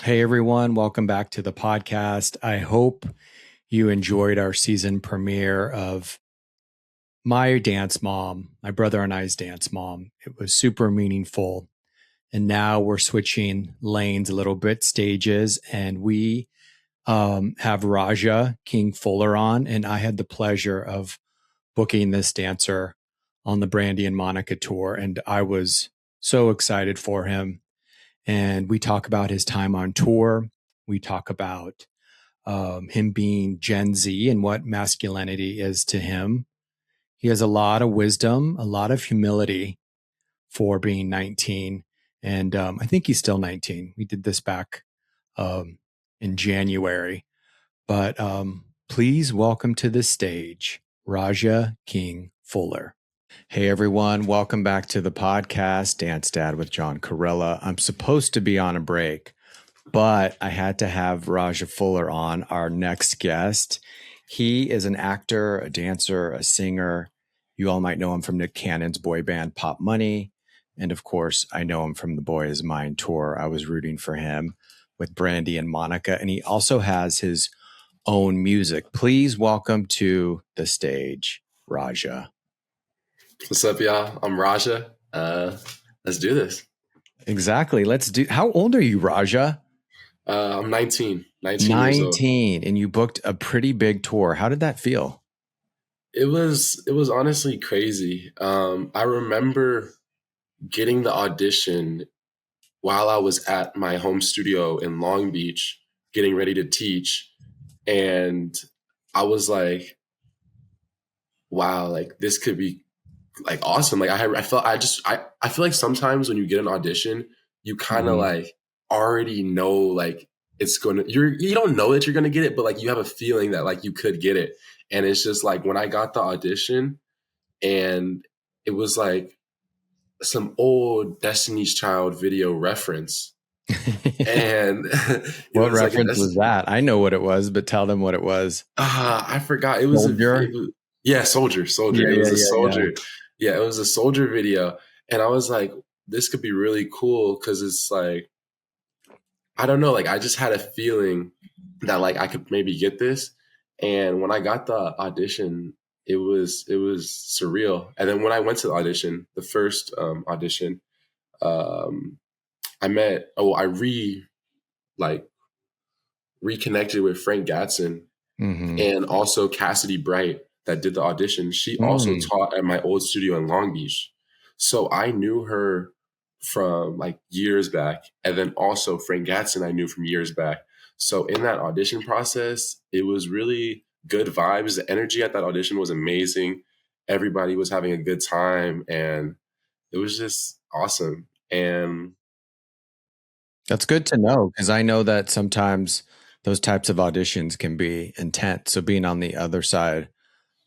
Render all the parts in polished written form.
Hey everyone, welcome back to the podcast. I hope you enjoyed our season premiere of my dance mom, my brother and I's dance mom. It was super meaningful. And now we're switching lanes a little bit, stages, and we have Rahja King Fuller on. And I had the pleasure of booking this dancer on the Brandy and Monica tour. And I was so excited for him. And we talk about his time on tour. We talk about him being Gen Z and what masculinity is to him. He has a lot of wisdom, a lot of humility for being 19. And I think he's still 19. We did this back in January. But please welcome to the stage, Rahja King Fuller. Hey everyone, welcome back to the podcast, Dance Dad with John Corella. I'm supposed to be on a break, but I had to have Rahja Fuller on, our next guest. He is an actor, a dancer, a singer. You all might know him from Nick Cannon's boy band Pop Money. And of course, I know him from the Boy Is Mine tour. I was rooting for him with Brandy and Monica. And he also has his own music. Please welcome to the stage, Rahja. What's up, y'all? I'm Rahja. Let's do this. Exactly. Let's do. How old are you, Rahja? I'm 19 years old. And you booked a pretty big tour. How did that feel? It was honestly crazy. I remember getting the audition while I was at my home studio in Long Beach, getting ready to teach. And I was like, wow, like this could be like awesome. Like I feel like sometimes when you get an audition, you kind of like already know like you don't know that you're gonna get it, but like you have a feeling that like you could get it. And it's just like when I got the audition, and it was like some old Destiny's Child video reference. And what reference was that? I know what it was, but tell them what it was. I forgot. It was Soldier. Soldier. Yeah, it was a Soldier. Yeah, it was a Soldier video. And I was like, this could be really cool because it's like, I don't know, like I just had a feeling that like I could maybe get this. And when I got the audition, it was surreal. And then when I went to the audition, the first audition, I reconnected with Frank Gatson and also Cassidy Bright that did the audition. She also taught at my old studio in Long Beach. So I knew her from like years back. And then also Frank Gatson I knew from years back. So in that audition process, it was really good vibes. The energy at that audition was amazing. Everybody was having a good time and it was just awesome. And that's good to know because I know that sometimes those types of auditions can be intense. So being on the other side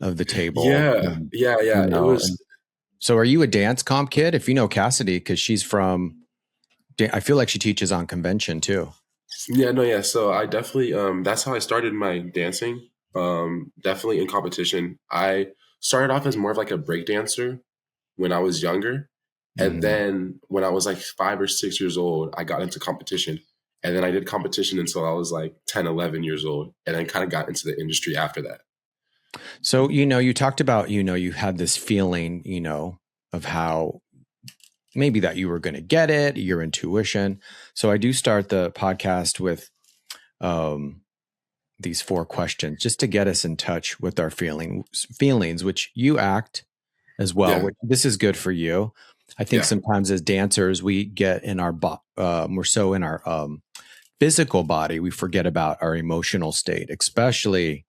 of the table. Yeah. It was. So are you a dance comp kid? If you know Cassidy, because she's from, I feel like she teaches on convention too. Yeah. So I definitely, that's how I started my dancing. Definitely in competition. I started off as more of like a break dancer when I was younger. And then when I was like 5 or 6 years old, I got into competition. And then I did competition until I was like 10, 11 years old. And then kind of got into the industry after that. So, you talked about, you had this feeling, of how maybe that you were going to get it, your intuition. So I do start the podcast with these 4 questions just to get us in touch with our feelings, which you act as well. Yeah. Which, this is good for you. I think sometimes as dancers, we get in our, we're so in our physical body, we forget about our emotional state, especially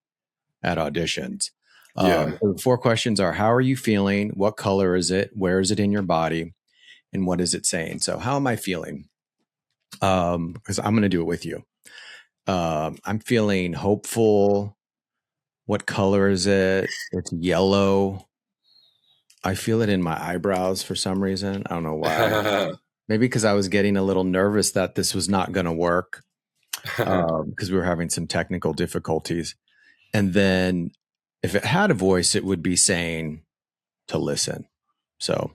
at auditions. So the 4 questions are: how are you feeling? What color is it? Where is it in your body? And what is it saying? So how am I feeling? Because I'm going to do it with you. I'm feeling hopeful. What color is it? It's yellow. I feel it in my eyebrows for some reason. I don't know why. Maybe because I was getting a little nervous that this was not going to work because we were having some technical difficulties. And then if it had a voice, it would be saying to listen. So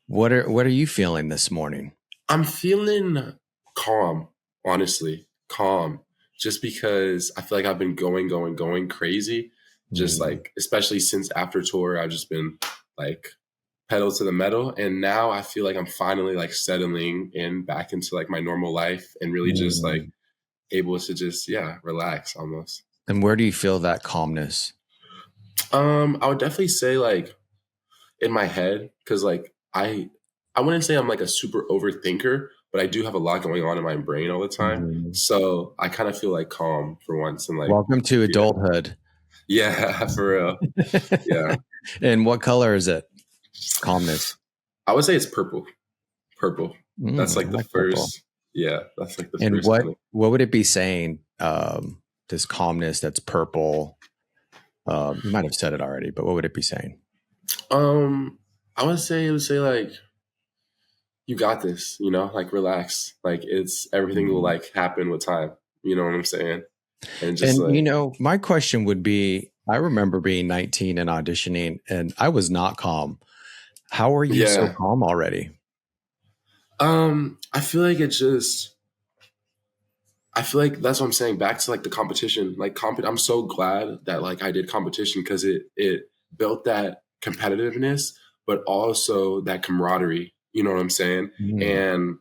what are you feeling this morning? I'm feeling calm, honestly, calm, just because I feel like I've been going crazy. Just like, especially since after tour, I've just been like pedal to the metal. And now I feel like I'm finally like settling in back into like my normal life and really just like able to just, yeah, relax almost. And where do you feel that calmness? I would definitely say like in my head, because like I wouldn't say I'm like a super overthinker, but I do have a lot going on in my brain all the time. So I kind of feel like calm for once and like Welcome to adulthood. Yeah, for real. Yeah. And what color is it? Calmness. I would say it's purple. Purple. That's like the like first. purple. Yeah, that's like the And first. what would it be saying? This calmness that's purple. You might have said it already, but what would it be saying? I would say it would say like, you got this, you know, like relax. Like it's everything will like happen with time. You know what I'm saying? And just and you know, my question would be, I remember being 19 and auditioning and I was not calm. How are you so calm already? I feel like I feel like that's what I'm saying. Back to like the competition, like I'm so glad that like I did competition because it built that competitiveness, but also that camaraderie. You know what I'm saying? And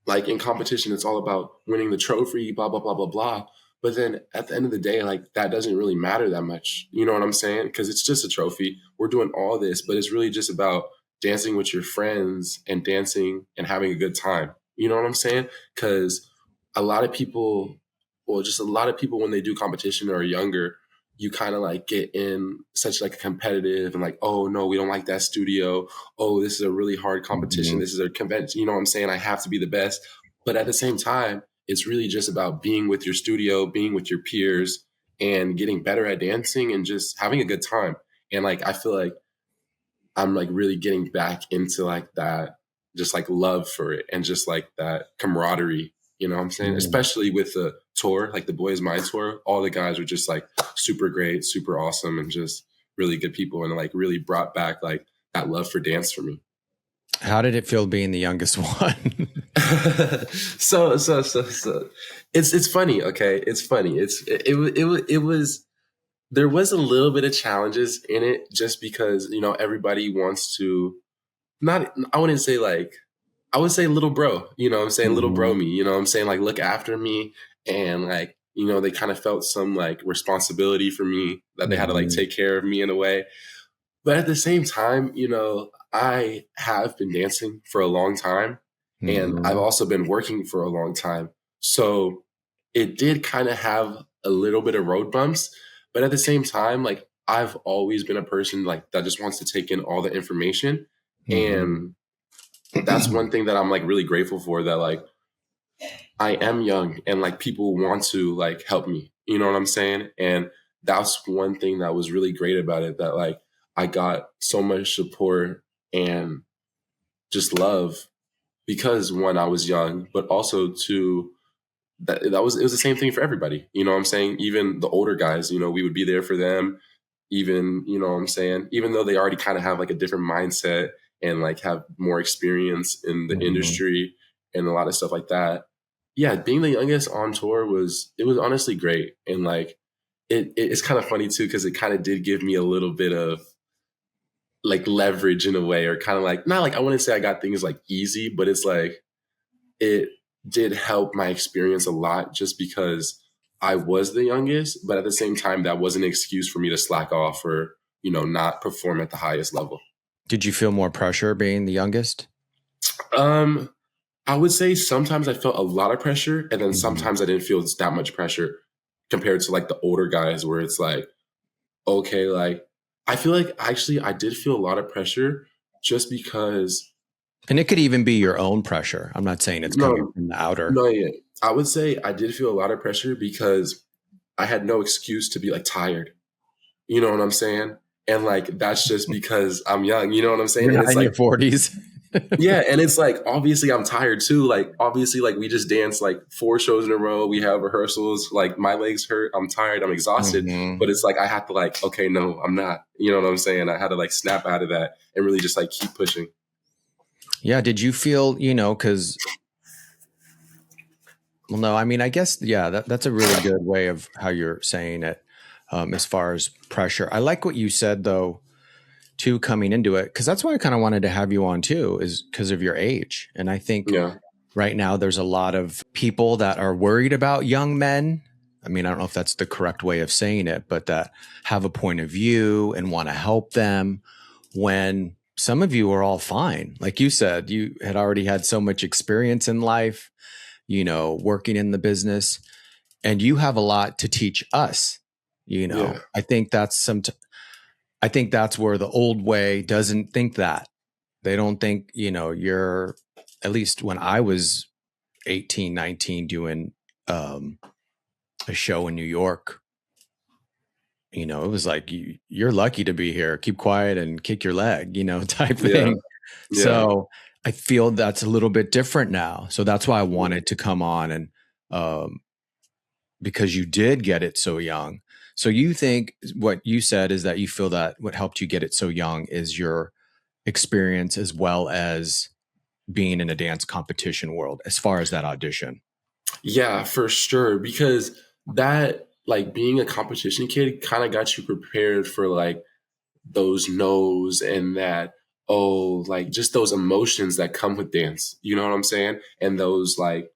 like in competition, it's all about winning the trophy, blah, blah, blah, blah, blah. But then at the end of the day, like that doesn't really matter that much. You know what I'm saying? Because it's just a trophy. We're doing all this, but it's really just about dancing with your friends and dancing and having a good time. You know what I'm saying? Because a lot of people, well, just a lot of people when they do competition or are younger, you kind of like get in such like a competitive and like, oh no, we don't like that studio. Oh, this is a really hard competition. This is a convention. You know what I'm saying? I have to be the best. But at the same time, it's really just about being with your studio, being with your peers and getting better at dancing and just having a good time. And like, I feel like I'm like really getting back into like that, just like love for it and just like that camaraderie. You know what I'm saying? Especially with the tour, like the Boys Mind tour, all the guys are just like super great, super awesome, and just really good people, and like really brought back like that love for dance for me. How did it feel being the youngest one? So it's funny. Okay, it's funny. It was there was a little bit of challenges in it just because you know everybody wants to not. I wouldn't say like I would say little bro, you know what I'm saying? Little bro me, you know what I'm saying? Like look after me and like, you know, they kind of felt some like responsibility for me that they had to like take care of me in a way. But at the same time, you know, I have been dancing for a long time and I've also been working for a long time. So it did kind of have a little bit of road bumps, but at the same time, like I've always been a person like that just wants to take in all the information and that's one thing that I'm like really grateful for that like I am young and like people want to like help me. You know what I'm saying? And that's one thing that was really great about it that like I got so much support and just love because one, I was young, but also two, it was the same thing for everybody. You know what I'm saying? Even the older guys, you know, we would be there for them. Even, you know what I'm saying? Even though they already kind of have like a different mindset and like have more experience in the industry and a lot of stuff like that. Yeah, being the youngest on tour was honestly great. And like it's kind of funny too, because it kind of did give me a little bit of like leverage in a way, or kind of like not like I wouldn't say I got things like easy, but it's like it did help my experience a lot just because I was the youngest, but at the same time, that wasn't an excuse for me to slack off or, you know, not perform at the highest level. Did you feel more pressure being the youngest? I would say sometimes I felt a lot of pressure, and then sometimes I didn't feel that much pressure compared to like the older guys where it's like, okay, like I feel like actually I did feel a lot of pressure just because. And it could even be your own pressure. I'm not saying it's coming from the outer. No, yeah. I would say I did feel a lot of pressure because I had no excuse to be like tired. You know what I'm saying? And like that's just because I'm young. You know what I'm saying? You're and it's in like your 40s. yeah, and it's like obviously I'm tired too. Like obviously, like we just danced like 4 shows in a row. We have rehearsals. Like my legs hurt. I'm tired. I'm exhausted. But it's like I have to like, okay, no, I'm not. You know what I'm saying? I had to like snap out of that and really just like keep pushing. Yeah. Did you feel, you know, because Well, no, I mean, I guess, yeah, that's a really good way of how you're saying it, as far as pressure. I like what you said, though, too, coming into it, because that's why I kind of wanted to have you on, too, is because of your age. And I think Yeah. right now there's a lot of people that are worried about young men. I mean, I don't know if that's the correct way of saying it, but that have a point of view and want to help them when some of you are all fine. Like you said, you had already had so much experience in life, working in the business, and you have a lot to teach us. Yeah. I think I think that's where the old way doesn't think that. They don't think, you're, at least when I was 18, 19, doing a show in New York, it was like, you're lucky to be here. Keep quiet and kick your leg, type Yeah. thing. Yeah. So I feel that's a little bit different now. So that's why I wanted to come on, and because you did get it so young. So you think what you said is that you feel that what helped you get it so young is your experience, as well as being in a dance competition world, as far as that audition. Yeah, for sure. Because that, like, being a competition kid kind of got you prepared for like those no's and that, oh, like just those emotions that come with dance. You know what I'm saying? And those like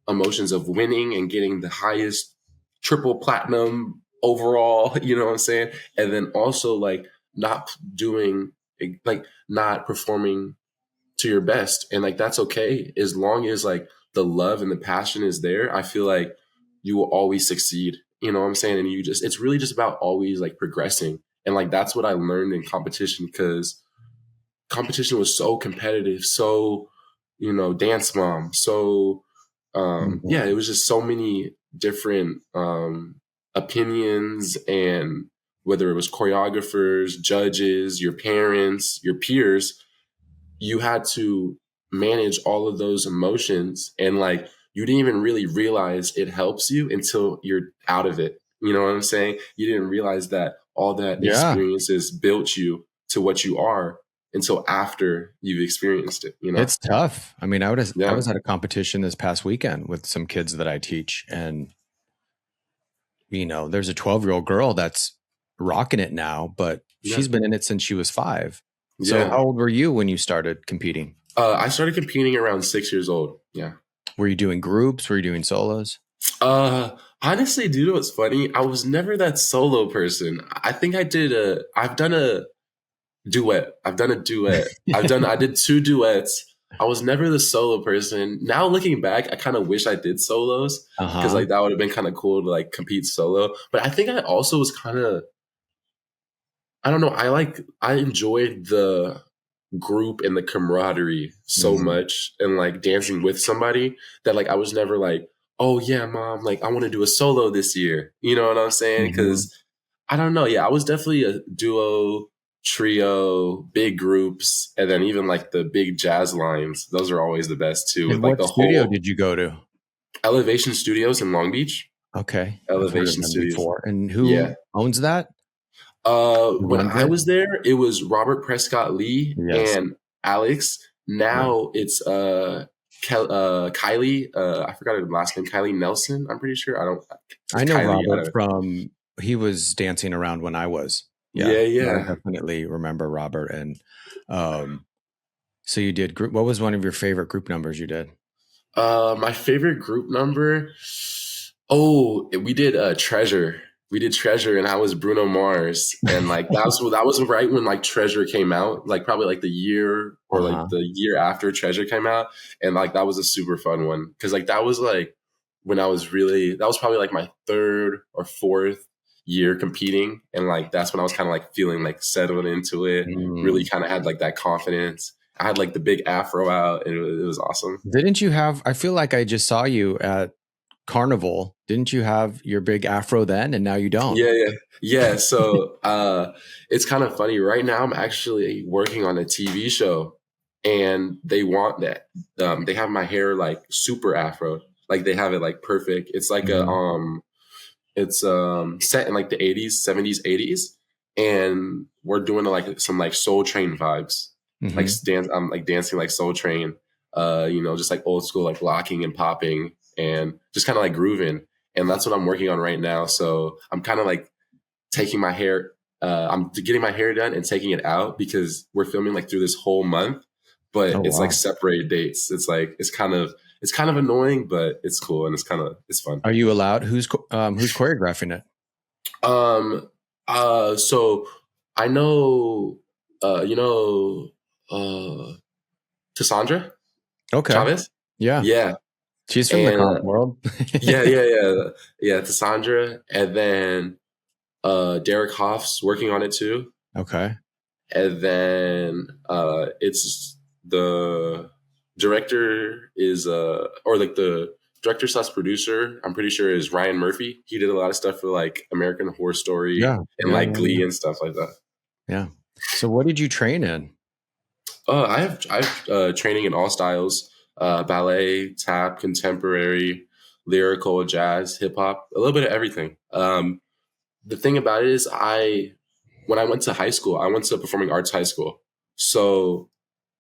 emotions of winning and getting the highest triple platinum overall, you know what I'm saying? And then also like not doing, like not performing to your best. And like that's okay as long as like the love and the passion is there. I feel like you will always succeed. You know what I'm saying? And it's really just about always like progressing. And like that's what I learned in competition, because competition was so competitive, so, dance mom. So yeah, it was just so many different opinions, and whether it was choreographers, judges, your parents, your peers, you had to manage all of those emotions, and like you didn't even really realize it helps you until you're out of it. You know what I'm saying? You didn't realize that all that Yeah. experiences built you to what you are until after you've experienced it, It's tough. I mean, I Yeah. was at a competition this past weekend with some kids that I teach, and there's a 12-year-old girl that's rocking it now, but Yeah. she's been in it since she was 5. So Yeah. how old were you when you started competing? I started competing around 6 years old. Yeah. Were you doing groups? Were you doing solos? Honestly, dude, what's funny? I was never that solo person. I think I've done a duet. I've done a duet. I did 2 duets. I was never the solo person. Now looking back, I kind of wish I did solos, because Uh-huh. like that would have been kind of cool to like compete solo. But I think I also was kind of, I don't know. I enjoyed the group and the camaraderie so Mhm. much, and like dancing with somebody, that like I was never like, oh yeah, mom, like I want to do a solo this year. You know what I'm saying? Mhm. Because I don't know. Yeah, I was definitely a duo, trio, big groups, and then even like the big jazz lines. Those are always the best too, with And like what the studio whole did you go to? Elevation Studios in Long Beach. Okay. I've heard of Elevation them Studios. before. And Yeah. who owns that? Who When runs I it? was there, it was Robert Prescott Lee Yes. and Alex. Right. Now it's Kylie. I forgot her last name. Kylie Nelson. I'm pretty sure. I don't. It's I know Kylie. I Robert don't. from, he was dancing around when I was. Yeah. Yeah, I yeah. definitely remember Robert. And so you did group. What was one of your favorite group numbers you did? My favorite group number. Oh, we did Treasure. We did Treasure, and I was Bruno Mars, and like that was right when like Treasure came out, like probably like the year or like Uh-huh. the year after Treasure came out, and like that was a super fun one, because like that was like when that was probably like my 3rd or 4th year competing, and like that's when I was kind of like feeling like settled into it, really Mm. kind of had like that confidence. I had like the big afro out, and it was awesome. Didn't you have, I feel like I just saw you at Carnival. Didn't you have your big afro then, and now you don't? Yeah, yeah, yeah. So it's kind of funny. Right now, I'm actually working on a TV show, and they want that. They have my hair like super afro, like they have it like perfect. It's like Mhm. it's set in like the 80s, 70s, 80s, and we're doing like some like Soul Train vibes, like Mhm. dance. I'm like dancing like Soul Train, just like old school, like locking and popping, and just kind of like grooving. And that's what I'm working on right now. So I'm kind of like taking my hair, I'm getting my hair done and taking it out because we're filming like through this whole month, but Oh, it's like wow. separated dates. It's like, it's kind of annoying, but it's cool. And it's fun. Are you allowed? Who's choreographing it? So I know, you know, Cassandra Okay. Chavez. Yeah. Yeah. She's from the And comp world. yeah, Cassandra. And then, Derek Hoff's working on it too. Okay. And then, it's the director is, or like the director slash producer, I'm pretty sure is Ryan Murphy. He did a lot of stuff for like American Horror Story Yeah. and Yeah. like Yeah. Glee and stuff like that. Yeah. So what did you train in? I have training in all styles: ballet, tap, contemporary, lyrical, jazz, hip hop, a little bit of everything. The thing about it is, when I went to high school, I went to performing arts high school, so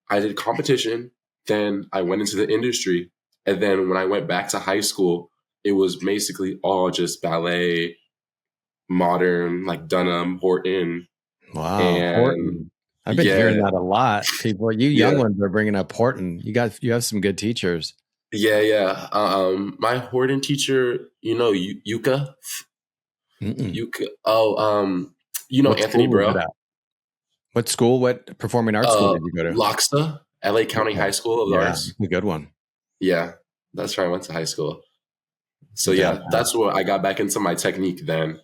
I did competition. Then I went into the industry, and then when I went back to high school, it was basically all just ballet, modern, like Dunham, Horton, Wow. and Horton. I've been hearing yeah, that a lot. People, you young yeah. ones are bringing up Horton. You have some good teachers. Yeah. My Horton teacher, Yuka, Mm-mm. Yuka. Oh, What Anthony school was it Bro. at? What school? What performing arts school did you go to? Loxa, LA County Okay. High School of the Yeah, Arts. a good one. Yeah, that's where I went to high school. So Yeah. yeah, that's where I got back into my technique then,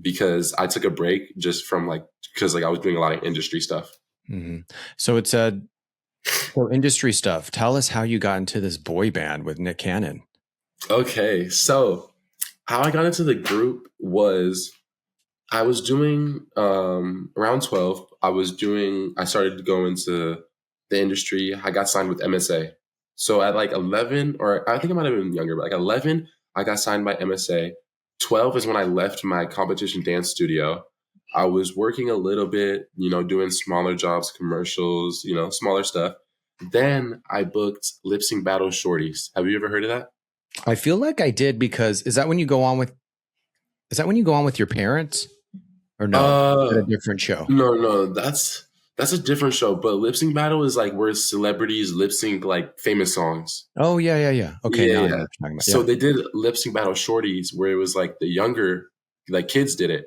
because I took a break just from like, because like I was doing a lot of industry stuff. Mm-hmm. So it's so industry stuff. Tell us how you got into this boy band with Nick Cannon. Okay, so how I got into the group was I was doing, around 12. I started to go into the industry. I got signed with MSA. So at like 11, or I think I might have been younger, but like 11, I got signed by MSA. 12 is when I left my competition dance studio. I was working a little bit, doing smaller jobs, commercials, smaller stuff. Then I booked Lip Sync Battle Shorties. Have you ever heard of that? I feel like I did because is that when you go on with your parents or no? At a Uh, different show. No, that's a different show. But Lip Sync Battle is like where celebrities lip sync like famous songs. Oh yeah. Okay, Yeah, now I know yeah. what you're talking about. So Yeah. they did Lip Sync Battle Shorties where it was like the younger, like kids did it.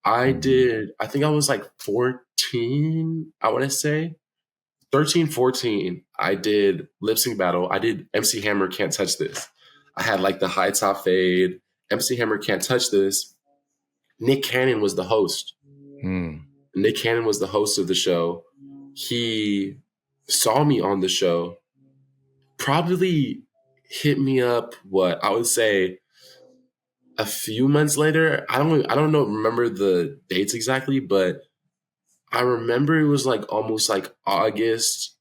I Mhm. did, I think I was like 14, I want to say 13, 14. I did Lip Sync Battle. I did MC Hammer Can't Touch This. I had like the high top fade. MC Hammer Can't Touch This. Nick Cannon was the host. Hmm. Nick Cannon was the host of the show. He saw me on the show, probably hit me up, what I would say a few months later. I don't remember the dates exactly, but I remember it was like almost like August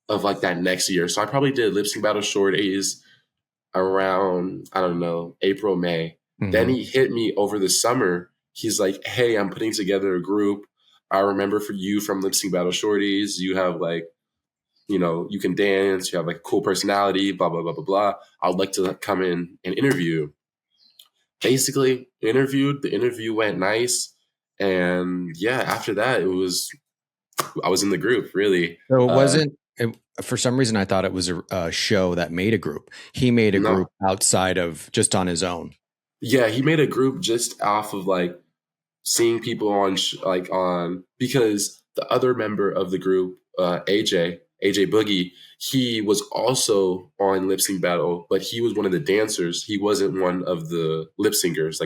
of like that next year. So I probably did Lip Sync Battle Shorties around, I don't know, April, May. Then Hmm. he hit me over the summer. He's like, "Hey, I'm putting together a group. I remember for you from Lip Sync Battle Shorties. You have like, you can dance. You have like a cool personality. Blah blah blah blah blah. I would like to come in and interview." Basically, interviewed. The interview went nice, and yeah, after that, I was in the group. Really, So it wasn't. For some reason, I thought it was a show that made a group. He made a no, group outside of just on his own. yeah, he made a group just off of like seeing people on because the other member of the group, AJ Boogie, he was also on Lip Sync Battle, but he was one of the dancers. He wasn't one of the lip syncers,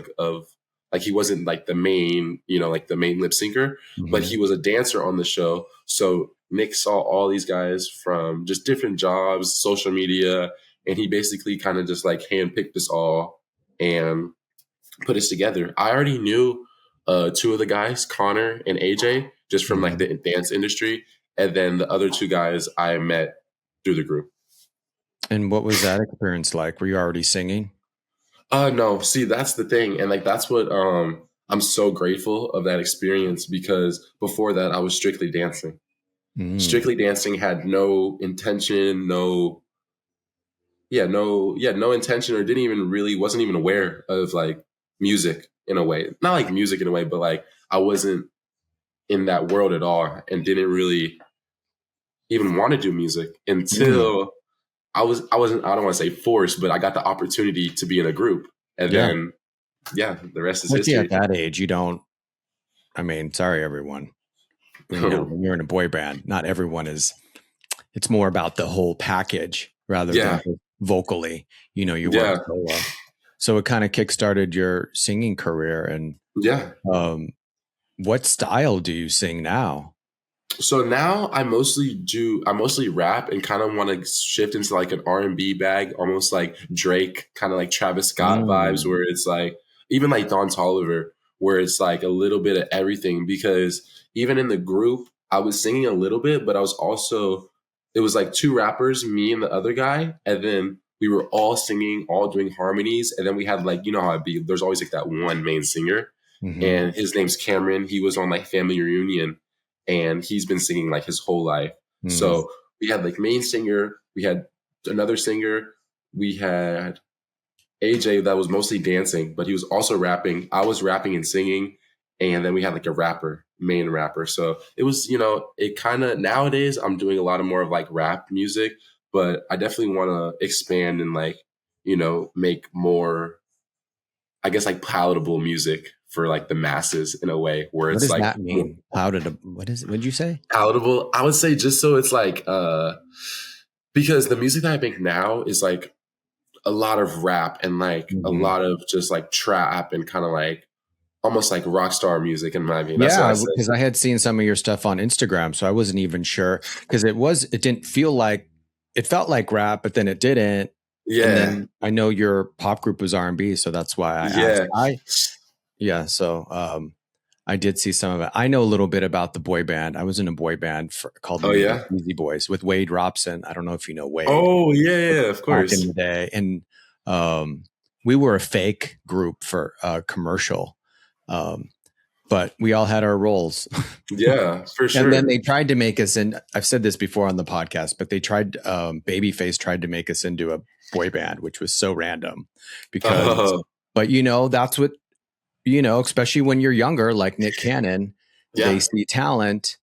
like he wasn't like the main, like the main lip syncer, but Hmm. he was a dancer on the show. So Nick saw all these guys from just different jobs, social media, and he basically kind of just like handpicked us all and put us together. I already knew, two of the guys, Connor and AJ, just from like Hmm. the dance industry, and then the other two guys I met through the group. And what was that experience like? Were you already singing? No, see, that's the thing, and like that's what, I'm so grateful of that experience, because before that I was strictly dancing. Mm. Strictly dancing, had no intention, no no intention, or wasn't even aware of like music in a way. Not like music in a way, but like I wasn't in that world at all and didn't really even want to do music until I wasn't, I don't want to say forced, but I got the opportunity to be in a group. And then, the rest is history. At that age, you don't, I mean, sorry, everyone. You know, when you're in a boy band, not everyone is, it's more about the whole package rather than vocally, you know, you work solo. So it kind of kickstarted your singing career. And what style do you sing now? So now I mostly rap and kind of want to shift into like an R&B bag, almost like Drake, kind of like Travis Scott vibes, where it's like, even like Don Toliver, where it's like a little bit of everything. Because even in the group, I was singing a little bit, but I was also, it was like two rappers, me and the other guy. And then we were all singing, all doing harmonies. And then we had like, you know how it'd be, there's always like that one main singer. And his name's Cameron. He was on like Family Reunion. And he's been singing like his whole life. So we had like main singer, we had another singer, we had AJ that was mostly dancing, but he was also rapping. I was rapping and singing. And then we had like a main rapper. So it was, you know, it kind of, nowadays I'm doing a lot of more of like rap music, but I definitely want to expand and like, you know, make more, I guess, like palatable music for like the masses in a way where it's like, what does that mean? Palatable? What is it? What'd you say? Palatable. I would say just so it's like, because the music that I make now is like a lot of rap and like a lot of just like trap and kind of like almost like rock star music in my opinion. Because I had seen some of your stuff on Instagram, so I wasn't even sure because it didn't feel like, it felt like rap, but then it didn't. Yeah. And then I know your pop group was R&B, so that's why I asked. So I did see some of it. I know a little bit about the boy band. I was in a boy band called the Easy Boys with Wade Robson. I don't know if you know Wade. Oh, yeah, of course. Back in the day. And we were a fake group for a commercial. But we all had our roles. Yeah, for sure. And then they tried to make us in. I've said this before on the podcast, but they tried, Babyface tried to make us into a boy band, which was so random because, but you know, that's what, you know, especially when you're younger, like Nick Cannon, they see talent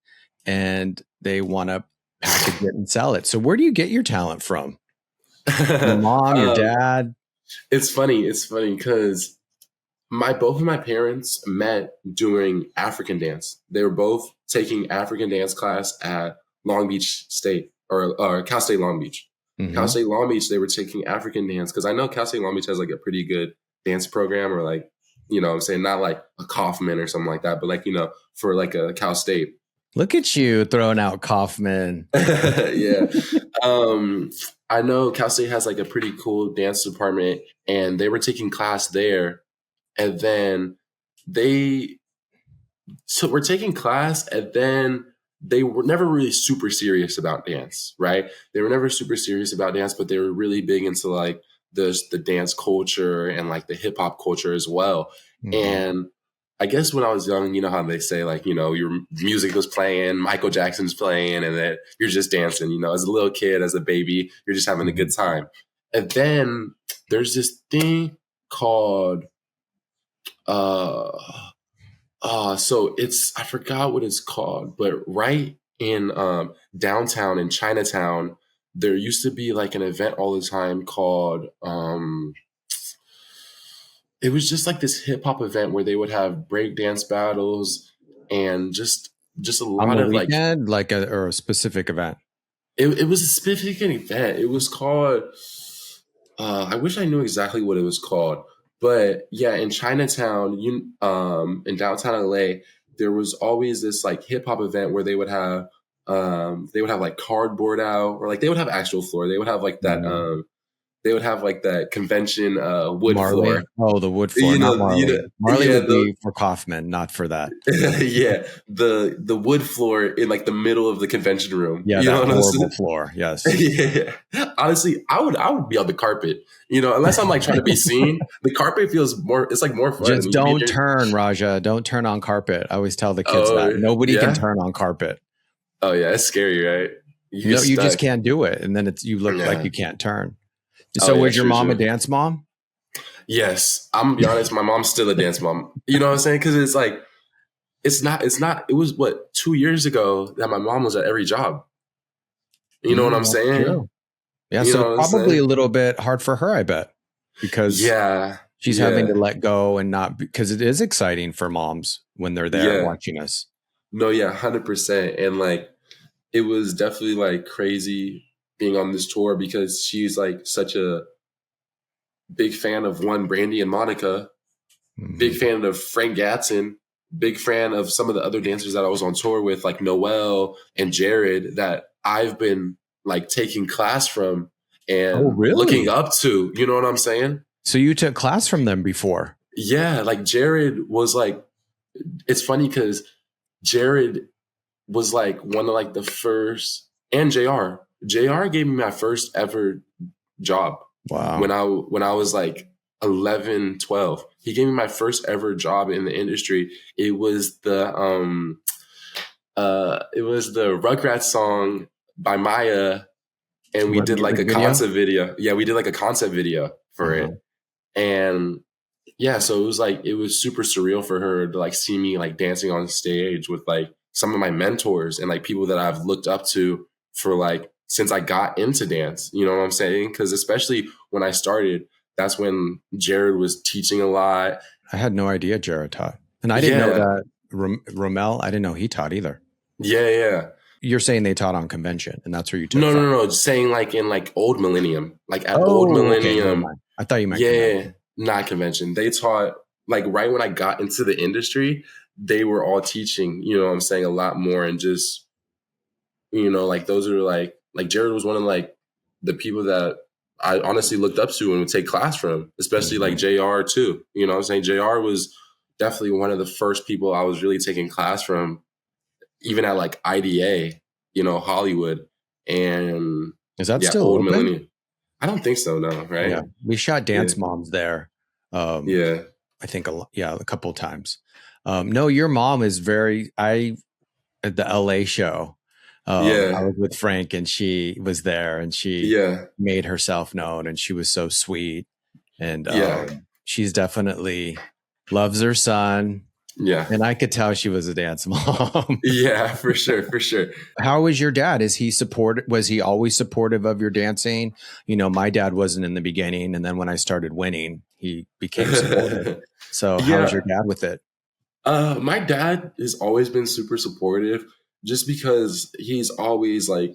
and they want to package it and sell it. So where do you get your talent from? Your mom, your dad? It's funny because both of my parents met doing African dance. They were both taking African dance class at Long Beach State or Cal State Long Beach. Cal State Long Beach, they were taking African dance because I know Cal State Long Beach has like a pretty good dance program, or like, you know what I'm saying, not like a Kaufman or something like that, but like, you know, for like a Cal State. Look at you throwing out Kaufman. Yeah. I know Cal State has like a pretty cool dance department, and they were taking class there. And then we're taking class, and then they were never really super serious about dance, right? They were never super serious about dance, but they were really big into like the dance culture and like the hip hop culture as well. And I guess when I was young, you know how they say like, you know, your music was playing, Michael Jackson's playing, and then you're just dancing, you know, as a little kid, as a baby, you're just having a good time. And then there's this thing called, so I forgot what it's called, but right in downtown in Chinatown, there used to be like an event all the time called, it was just like this hip hop event where they would have break dance battles and just a lot of weekend, or a specific event. It was a specific event. It was called, I wish I knew exactly what it was called. But yeah, in Chinatown, in downtown LA, there was always this like hip hop event where they would have like cardboard out, or like they would have actual floor. They would have like that. They would have like that convention wood floor. Oh, the wood floor, not Marley. Marley would be for Kaufman, not for that. Yeah, the wood floor in like the middle of the convention room. Yeah, you that horrible floor. Yes. Yeah. Honestly, I would be on the carpet. You know, unless I'm like trying to be seen, the carpet feels more. It's like more fun. Just don't turn, Rahja. Don't turn on carpet. I always tell the kids that nobody can turn on carpet. Oh yeah, it's scary, right? You just can't do it, and then you look like you can't turn. Oh So yeah, was your sure, mom a sure. dance mom? Yes, I'm gonna be honest. My mom's still a dance mom. You know what I'm saying? Because it's like it's not. It was what 2 years ago that my mom was at every job. You know what I'm That's saying? true. Yeah, You so know it's what I'm probably a saying? little bit hard for her, I bet, because Yeah, she's having to yeah, let go and not because it is exciting for moms when they're there yeah. watching us. No, yeah, 100%. And like, it was definitely like crazy being on this tour because she's like such a big fan of one Brandy and Monica, big Mhm. fan of Frank Gatson, big fan of some of the other dancers that I was on tour with, like Noel and Jared, that I've been like taking class from Oh, and looking really? up to. You know what I'm saying? So you took class from them before? Yeah, like Jared was like, it's funny because Jared was like one of like the first, and JR. JR gave me my first ever job Wow. when I was like 11, 12. He gave me my first ever job in the industry. It was the Rugrats song by Maya, and we What did like music a video? concept video. Yeah, we did like a concept video for Uh-huh. it. And yeah, so it was super surreal for her to like see me like dancing on stage with like some of my mentors and like people that I've looked up to for like since I got into dance. You know what I'm saying? Because especially when I started, that's when Jared was teaching a lot. I had no idea Jared taught, and I didn't know Yeah, that Romel. I didn't know he taught either. yeah, yeah. You're saying they taught on convention, and that's where you took No, no, from. no, no. Saying like in like old millennium, like at old Oh, okay. Never millennium. mind. I thought you meant Yeah, convention. not convention. They taught like right when I got into the industry, they were all teaching, you know what I'm saying, a lot more and just, like those are like Jared was one of like the people that I honestly looked up to and would take class from, especially like Mhm. JR too. You know what I'm saying? JR was definitely one of the first people I was really taking class from, even at like IDA, Hollywood and Is that yeah, still old open? millennium. I don't think so, no, Yeah, right? we shot Yeah. Dance Moms there. Um, Yeah. I think a couple of times. No, your mom is very. I at the LA show. I Yeah. was with Frank and she was there and she Yeah. made herself known and she was so sweet. And Yeah. she's definitely loves her son. Yeah. And I could tell she was a dance mom. Yeah, for sure, for sure. How was your dad? Is he supportive? Was he always supportive of your dancing? My dad wasn't in the beginning. And then when I started winning, he became supportive. So how was your Yeah. dad with it? My dad has always been super supportive just because he's always like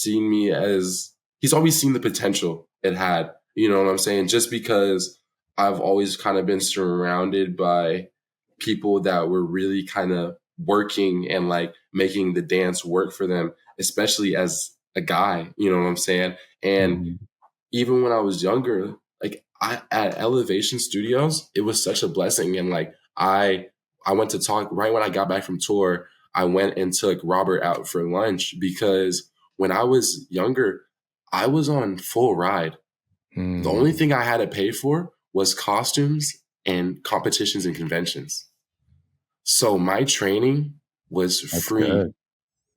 he's always seen the potential it had. You know what I'm saying? Just because I've always kind of been surrounded by people that were really kind of working and like making the dance work for them, especially as a guy, you know what I'm saying? And Mhm. even when I was younger, like I at Elevation Studios, it was such a blessing. And like I went to talk right when I got back from tour, I went and took Robert out for lunch because when I was younger, I was on full ride. The only Mm, thing I had to pay for was costumes and competitions and conventions. So my training was that's free. good.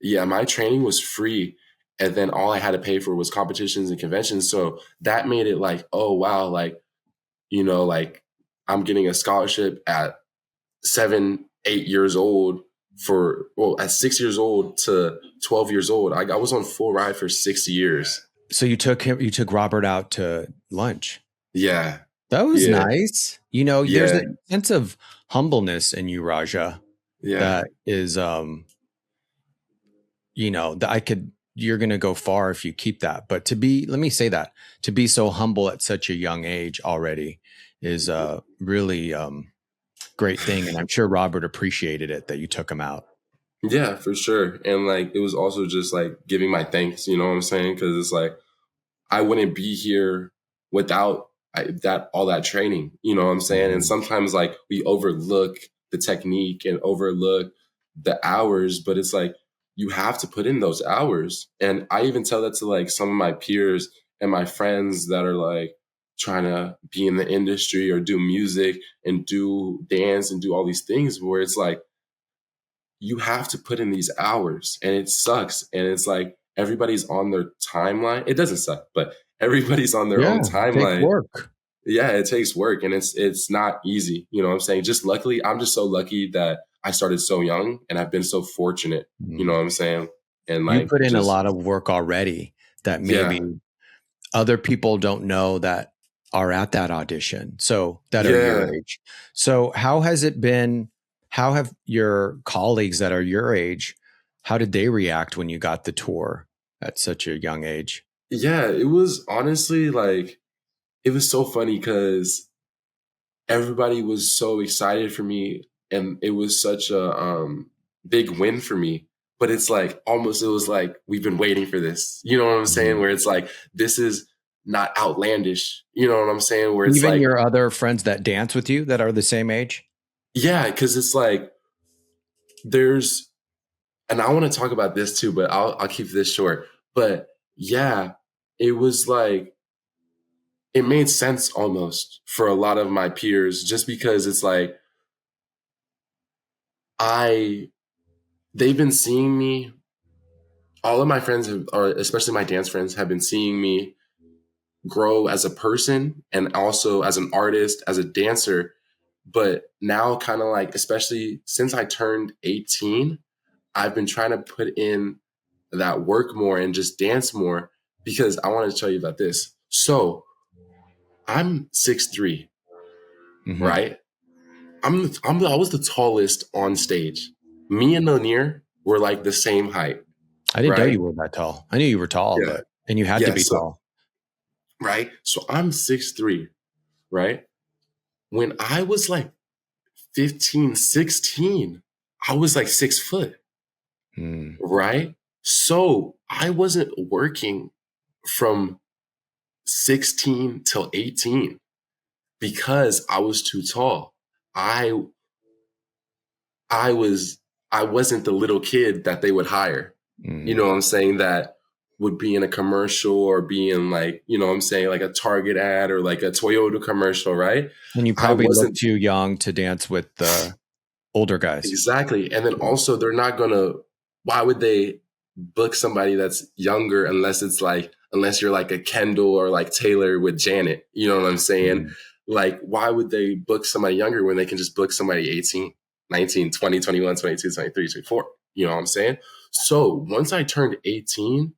Yeah, my training was free. And then all I had to pay for was competitions and conventions. So that made it like, oh, wow, like, like I'm getting a scholarship at 7, 8 years old at 6 years old to 12 years old. I was on full ride for 6 years. So you took Robert out to lunch. Yeah. That was Yeah. nice. There's a Yeah. sense of humbleness in you, Raja, Yeah. that is, that you're going to go far if you keep that. But let me say that, to be so humble at such a young age already is a really great thing. And I'm sure Robert appreciated it that you took him out. Yeah, for sure. And like, it was also just like giving my thanks, you know what I'm saying? Cause it's like, I wouldn't be here without all that training. You know what I'm saying? And Mhm. sometimes like we overlook the technique and overlook the hours, but it's like you have to put in those hours. And I even tell that to like some of my peers and my friends that are like trying to be in the industry or do music and do dance and do all these things where it's like you have to put in these hours and it sucks. And it's like everybody's on their timeline. It doesn't suck, but everybody's on their Yeah, own take timeline. work. Yeah, it takes work, and it's not easy. You know what I'm saying? Just luckily, I'm just so lucky that I started so young, and I've been so fortunate. You know Mm. what I'm saying? And You like, put in a just lot of work already that maybe yeah, other people don't know that are at that audition. So that are your yeah, age. So how has it been? How have your colleagues that are your age, how did they react when you got the tour at such a young age? yeah. It was honestly like it was so funny because everybody was so excited for me, and it was such a big win for me. But it's like almost it was like we've been waiting for this. You know what I'm saying? Mhm. Where it's like this is not outlandish. You know what I'm saying? Where it's Even like your other friends that dance with you that are the same age? yeah, because it's like there's and I want to talk about this too, but I'll keep this short. But yeah, it was like it made sense almost for a lot of my peers just because it's like I they've been seeing me all of my friends have, or especially my dance friends have been seeing me grow as a person and also as an artist, as a dancer. But now kind of like, especially since I turned 18, I've been trying to put in that work more and just dance more because I want to tell you about this. So I'm 6'3", Hmm. right? I was the tallest on stage. Me and Lanier were like the same height, I didn't know right? you were that tall. I knew you were tall, Yeah. but and you had to Yeah. be So, tall. right. So I'm 6'3", right? When I was like 15, 16, I was like 6 foot, Mm. right? So I wasn't working from 16 till 18 because I was too tall. I I was I wasn't the little kid that they would hire. You know Mm. what I'm saying? That would be in a commercial or be in like, you know what I'm saying, like a Target ad or like a Toyota commercial, right? And you I probably look wasn't too young to dance with the older guys. exactly. And then also they're not gonna why would they book somebody that's younger unless you're like a Kendall or like Taylor with Janet, you know what I'm saying? Mhm. Like why would they book somebody younger when they can just book somebody 18, 19, 20, 21, 22, 23, 24? You know what I'm saying? So once I turned 18,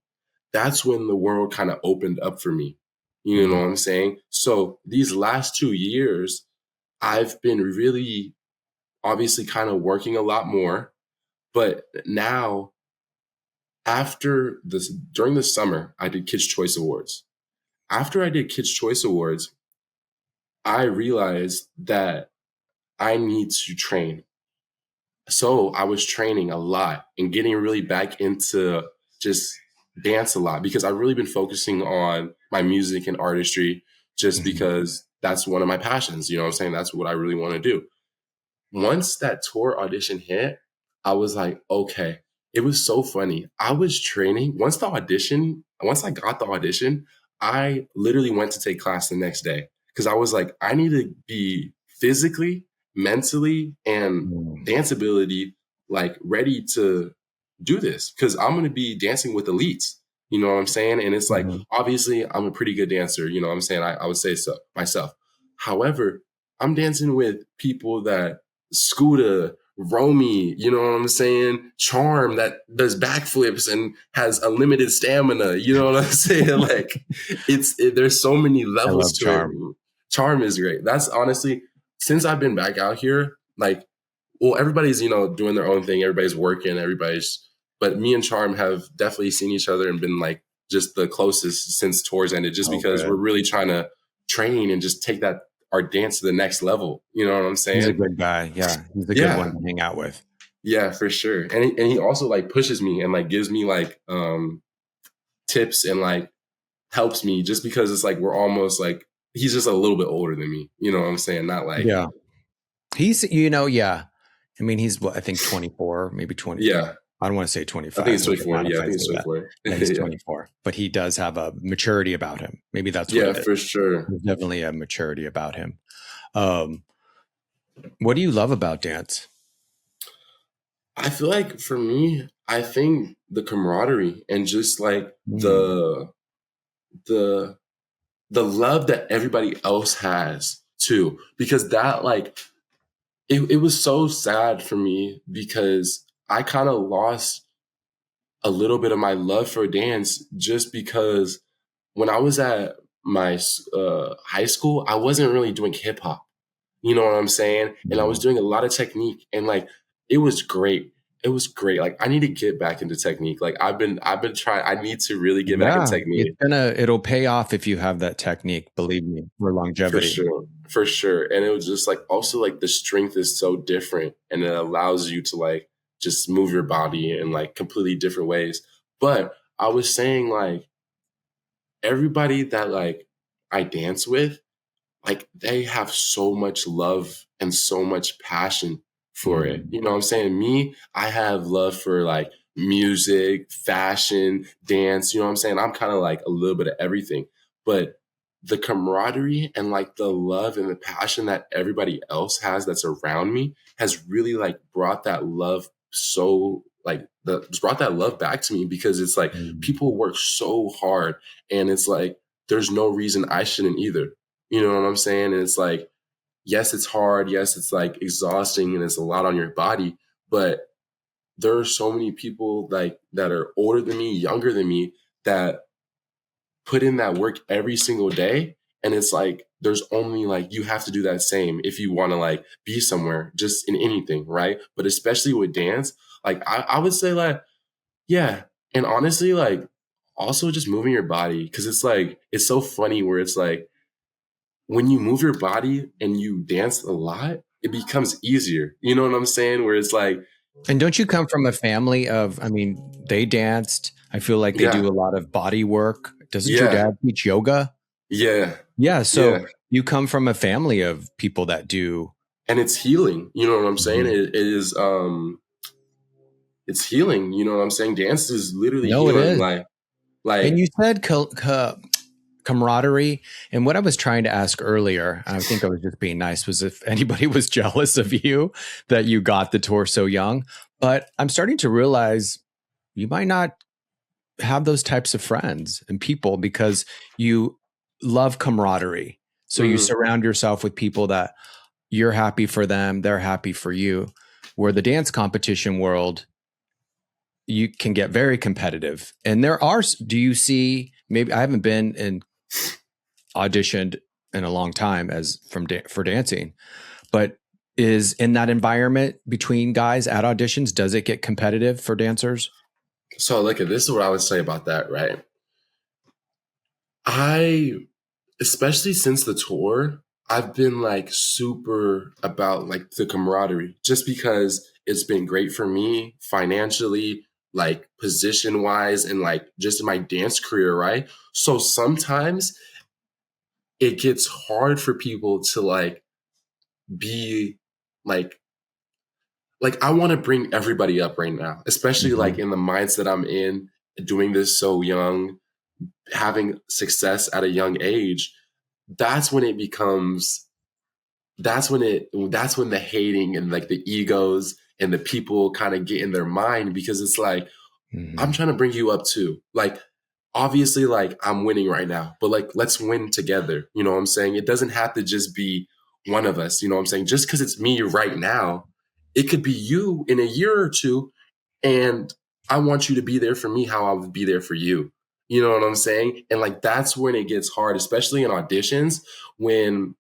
that's when the world kind of opened up for me. You know Mhm. what I'm saying? So these last 2 years, I've been really obviously kind of working a lot more. But now, after this, during the summer, I did Kids' Choice Awards. After I did Kids' Choice Awards, I realized that I need to train. So I was training a lot and getting really back into just dance a lot because I've really been focusing on my music and artistry just Mhm. because that's one of my passions. You know what I'm saying? That's what I really want to do. Once that tour audition hit, I was like, okay. It was so funny. I was training. Once I got the audition, I literally went to take class the next day because I was like, I need to be physically, mentally, and Mm. danceability like ready to do this because I'm going to be dancing with elites. You know what I'm saying? And it's like, Mhm. obviously, I'm a pretty good dancer. You know what I'm saying? I would say so myself. However, I'm dancing with people that Scooter, Romy, you know what I'm saying? Charm that does backflips and has unlimited stamina. You know what I'm saying? Like there's so many I levels love to it. charm. Charm is great. That's honestly, since I've been back out here, like, well, everybody's, doing their own thing. Everybody's working, but me and Charm have definitely seen each other and been like just the closest since tours ended, just Oh, because we're good. really trying to train and just take that our dance to the next level. You know what I'm He's a saying? good guy. Yeah, he's a good one Yeah, to hang out with. yeah, for sure. And he also like pushes me and like gives me like tips and like helps me just because it's like we're almost like he's just a little bit older than me. You know what I'm saying? Not like Yeah, yeah. I mean, he's what I think 24, maybe 20. yeah. I don't want to say I think 25. it's He'll get 24. mad if Yeah, I I think say it's that. 24. Yeah, he's Yeah, 24, but he does have a maturity about him. Maybe that's what yeah, it is. for sure. There's definitely a maturity about him. Um, what do you love about dance? I feel like for me, I think the camaraderie and just like Mm. the the love that everybody else has too, because that like it was so sad for me because I kind of lost a little bit of my love for dance just because when I was at my high school, I wasn't really doing hip hop. You know what I'm saying? And I was doing a lot of technique, and like it was great. It was great. Like I need to get back into technique. Like I've been trying. I need to really get back into Yeah, technique. it'll pay off if you have that technique, believe me, for For longevity. sure. For sure. And it was just like also like the strength is so different, and it allows you to like just move your body in like completely different ways. But I was saying like everybody that like I dance with, like they have so much love and so much passion for it. You know what I'm saying? Me, I have love for like music, fashion, dance. You know what I'm saying? I'm kind of like a little bit of everything. But the camaraderie and like the love and the passion that everybody else has that's around me has really like brought that love so like it's brought that love back to me, because it's like people work so hard, and it's like there's no reason I shouldn't either. You know what I'm saying? And it's like, yes, it's hard. Yes, it's like exhausting and it's a lot on your body. But there are so many people like that are older than me, younger than me, that put in that work every single day. And it's like, there's only like, you have to do that same if you want to like be somewhere, just in anything, right? But especially with dance, like I would say like, yeah. And honestly, like also just moving your body. Cause it's like, it's so funny where it's like, when you move your body and you dance a lot, it becomes easier. You know what I'm saying? Where it's like, And don't you come from a family of, I mean, they danced. I feel like they do yeah, a lot of body work. Doesn't your yeah, dad teach yoga? yeah, Yeah. yeah. So you come from a family of people that do. And it's healing. You know what I'm saying? Mhm. It is, it's healing. You know what I'm saying? Dance is literally No, it healing. is. And Like, you said camaraderie. And what I was trying to ask earlier, I think I was just being nice, was if anybody was jealous of you that you got the tour so young. But I'm starting to realize you might not have those types of friends and people because you love camaraderie. So you mhm. surround yourself with people that you're happy for them, they're happy for you. Where the dance competition world, you can get very competitive. And there are, do you see, maybe I haven't been in auditioned in a long time as for dancing, but is in that environment between guys at auditions, does it get competitive for dancers? So look at this is what I would say about that, right? I, especially since the tour, I've been like super about like the camaraderie, just because it's been great for me financially, like position wise, and like just in my dance career, right? So sometimes it gets hard for people to like be like I want to bring everybody up right now, especially like Mhm. in the mindset I'm in, doing this so young, having success at a young age. That's when it becomes that's when the hating and like the egos and the people kind of get in their mind, because it's like, I'm Mhm. trying to bring you up too. Like, obviously, like I'm winning right now, but like let's win together. You know what I'm saying? It doesn't have to just be one of us. You know what I'm saying? Just because it's me right now, it could be you in a year or two, and I want you to be there for me how I would be there for you. You know what I'm saying? And like that's when it gets hard, especially in auditions, when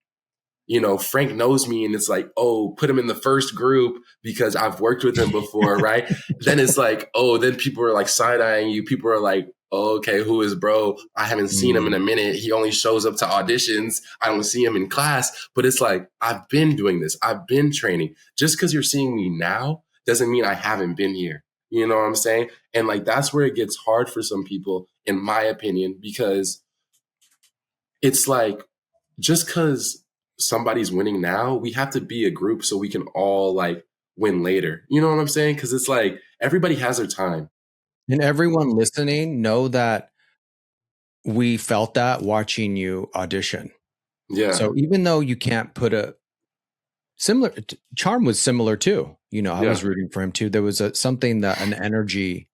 Frank knows me and it's like, oh, put him in the first group because I've worked with him before, right? Then it's like, oh, then people are like side eyeing you. People are like, oh, okay, who is bro? I haven't seen him in a Mm. minute. He only shows up to auditions. I don't see him in class. But it's like, I've been doing this. I've been training. Just because you're seeing me now doesn't mean I haven't been here. You know what I'm saying? And like, that's where it gets hard for some people, in my opinion, because it's like, just because somebody's winning now, we have to be a group so we can all like win later. You know what I'm saying? Because it's like everybody has their time. And everyone listening, know that we felt that watching you audition. Yeah, So even though you can't put a similar, Charm was similar too. I yeah, was rooting for him too. There was something, that an energy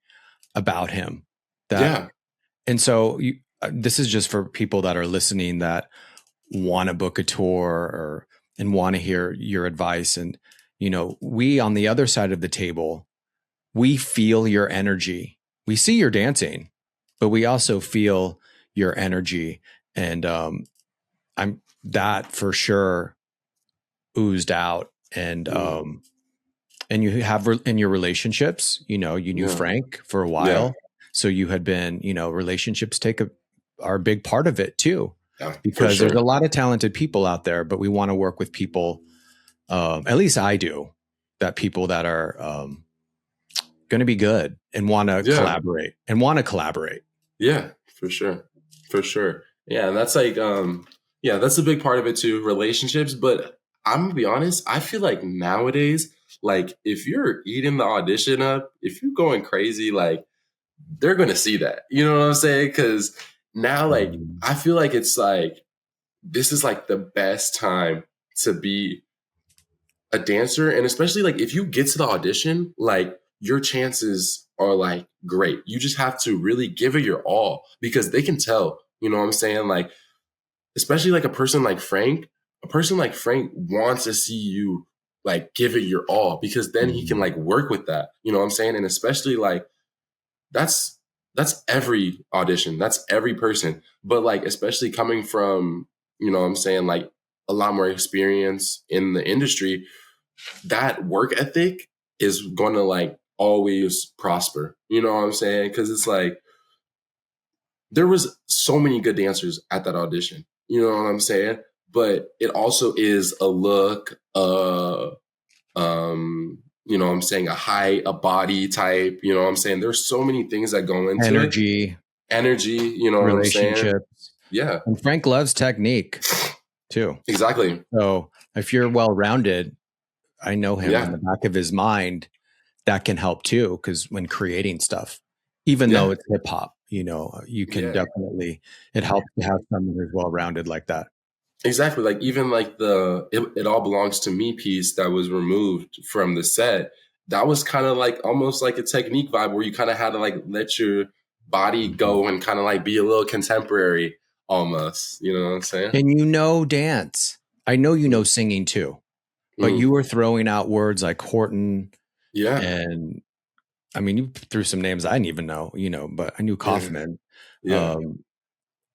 about him that, yeah, and so this is just for people that are listening that want to book a tour and want to hear your advice. And, we on the other side of the table, we feel your energy. We see your dancing, but we also feel your energy. And I'm that for sure oozed out. And you have in your relationships, you knew Frank for a while. So you had been, relationships are a big part of it too, because there's a lot of talented people out there, but we want to work with people. At least I do, that people that are going to be good and want to collaborate. Yeah, for sure. For sure. Yeah. And that's like, that's a big part of it too, relationships. But I'm gonna be honest, I feel like nowadays, like if you're eating the audition up, if you're going crazy, like they're going to see that, you know what I'm saying? Because now, like, I feel like it's like, this is like the best time to be a dancer. And especially like if you get to the audition, like your chances are like great. You just have to really give it your all, because they can tell, you know what I'm saying? Like, especially like a person like Frank wants to see you like give it your all, because then he can like work with that, you know what I'm saying? And especially like, that's every audition, that's every person. But like, especially coming from, you know what I'm saying, like a lot more experience in the industry, that work ethic is going to like always prosper. You know what I'm saying? Because it's like, there was so many good dancers at that audition. You know what I'm saying? But it also is a look, you know what I'm saying, a height, a body type, you know what I'm saying? There's so many things that go into energy, you know what I'm saying? Relationships. Yeah. And Frank loves technique too. Exactly. So if you're well-rounded, I know him in the back of his mind, that can help too. Because when creating stuff, even though it's hip hop, you can definitely, it helps to have someone who's well-rounded like that. Exactly. Like even like the It All Belongs to Me piece that was removed from the set, that was kind of like almost like a technique vibe where you kind of had to like let your body go and kind of like be a little contemporary almost. You know what I'm saying? And dance. I know singing too, but you were throwing out words like Horton. Yeah. And I mean, you threw some names I didn't even know, but I knew Kaufman. Yeah.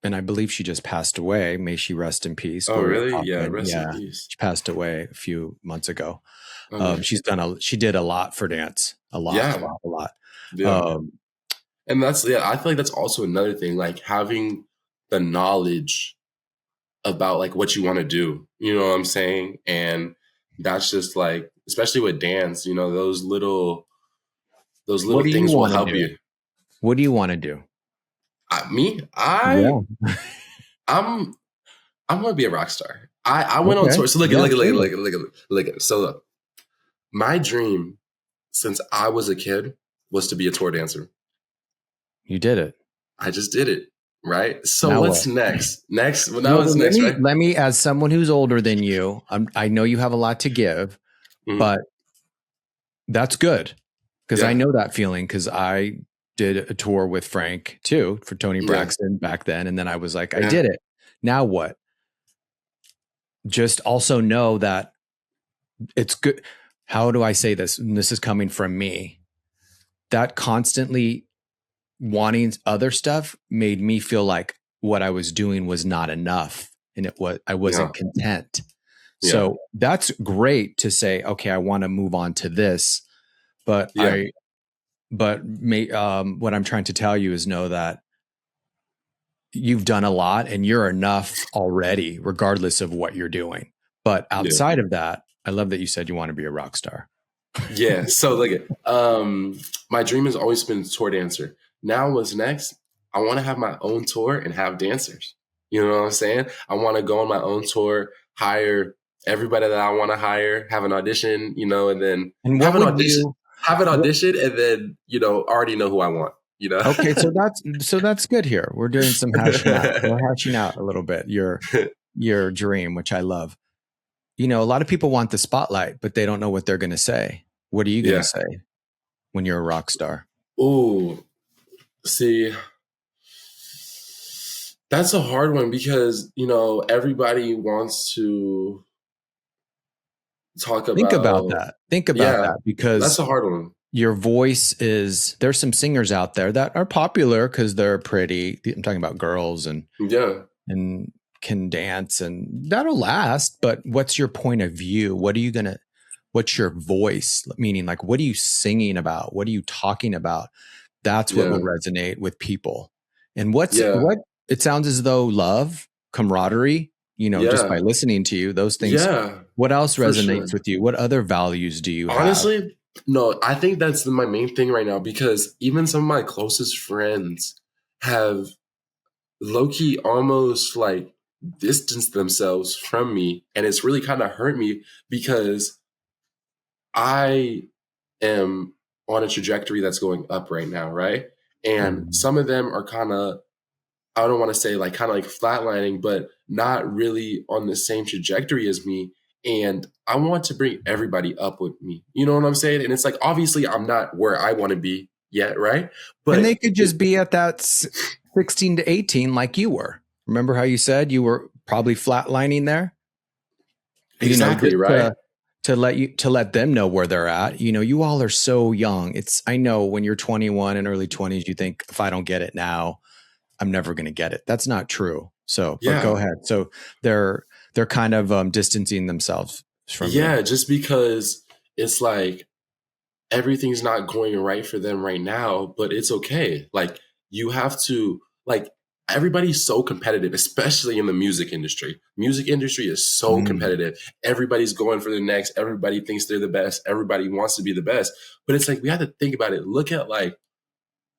And I believe she just passed away. May she rest in peace. Oh, Gloria really? Kaufman. Yeah. Rest in peace. She passed away a few months ago. Okay. She did a lot for dance. A lot. Yeah. And I feel like that's also another thing, like having the knowledge about like what you want to do, you know what I'm saying? And that's just like, especially with dance, those little things will help you. What do you want to do? I'm going to be a rock star. I went on tour. So look at. So look, my dream since I was a kid was to be a tour dancer. You did it. I just did it. Right. So now what's next? Let me, as someone who's older than you, I know you have a lot to give, but that's good. Because I know that feeling, because I did a tour with Frank too for Tony Braxton back then. And then I was like, I did it. Now what? Just also know that it's good. How do I say this? And this is coming from me. That constantly wanting other stuff made me feel like what I was doing was not enough. And I wasn't content. So that's great to say, okay, I want to move on to this. But what I'm trying to tell you is know that you've done a lot and you're enough already, regardless of what you're doing. But outside of that, I love that you said you want to be a rock star. Yeah. So look, my dream has always been a tour dancer. Now what's next? I want to have my own tour and have dancers. You know what I'm saying? I want to go on my own tour, hire everybody that I want to hire, have an audition, and then have an audition, and then, already know who I want, Okay. So that's good here. We're doing some hashing out. We're hashing out a little bit your dream, which I love. A lot of people want the spotlight, but they don't know what they're going to say. What are you going to say when you're a rock star? Ooh, see, That's a hard one because, everybody wants to talk Think about about, that. Think about yeah, that, that's because a hard one. your voice is, there's some singers out there that are popular because they're pretty. I'm talking about girls Yeah. and can dance, and that'll last. But what's your point of view? What's your voice? Meaning, like, what are you singing about? What are you talking about? That's what will Yeah. resonate with people. And what Yeah. it sounds as though love, camaraderie, just by Yeah. listening to you, those things. Yeah. What else For sure. resonates with you? What other values do you have? Honestly, no, I think that's my main thing right now because even some of my closest friends have low key almost like distanced themselves from me. And it's really kind of hurt me because I am on a trajectory that's going up right now, right? And Mhm. some of them are kind of, I don't want to say like kind of like flatlining, but not really on the same trajectory as me. And I want to bring everybody up with me. You know what I'm saying? And it's like, obviously, I'm not where I want to be yet, right? And they But could just be at that 16 to 18 like you were. Remember how you said you were probably flatlining there? exactly, Just right? to let them know where they're at. You all are so young. I know when you're 21 and early 20s, you think, if I don't get it now, I'm never going to get it. That's not true. So, but go Yeah. ahead. So they're kind of distancing themselves from you. Yeah. Just because it's like, everything's not going right for them right now, but it's okay. Like you have to like everybody's so competitive, especially in the music industry. Music industry is so Mm. competitive. Everybody's going for the next. Everybody thinks they're the best. Everybody wants to be the best. But it's like we have to think about it. Look at like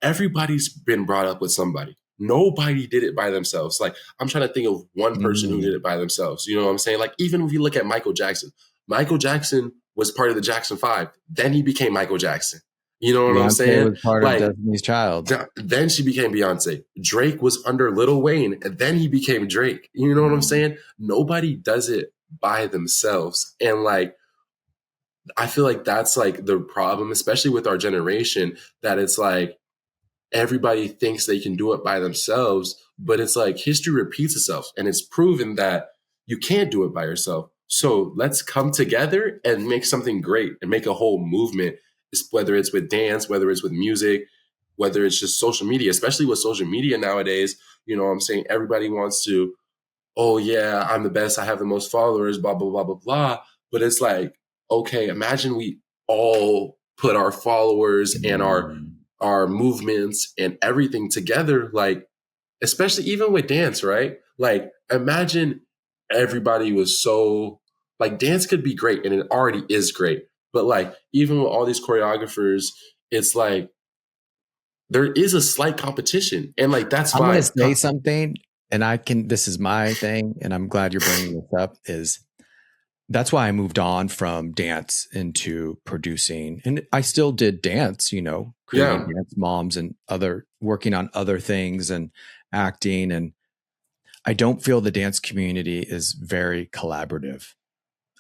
everybody's been brought up with somebody. Nobody did it by themselves. Like I'm trying to think of one person who did Mm. it by themselves. You know what I'm saying? Like even if you look at Michael Jackson was part of the Jackson 5. Then he became Michael Jackson. You know what I'm Beyonce saying? was part of Like Destiny's Child. then she became Beyonce. Drake was under Lil Wayne, and then he became Drake. You know what I'm Mm. saying? Nobody does it by themselves. And like I feel like that's like the problem, especially with our generation, that it's like everybody thinks they can do it by themselves, but it's like history repeats itself and it's proven that you can't do it by yourself. So let's come together and make something great and make a whole movement, whether it's with dance, whether it's with music, whether it's just social media, especially with social media nowadays. You know what I'm saying? Everybody wants to, oh, yeah, I'm the best. I have the most followers, blah, blah, blah, blah, blah. But it's like, okay, imagine we all put our followers and our movements and everything together, like especially even with dance, right? Like imagine everybody was so like dance could be great and it already is great. But like even with all these choreographers, it's like there is a slight competition. And like that's I'm going to fine. say something, and this is my thing, and I'm glad you're bringing this up, is that's why I moved on from dance into producing. And I still did dance, creating Yeah. dance moms and working on other things and acting. And I don't feel the dance community is very collaborative.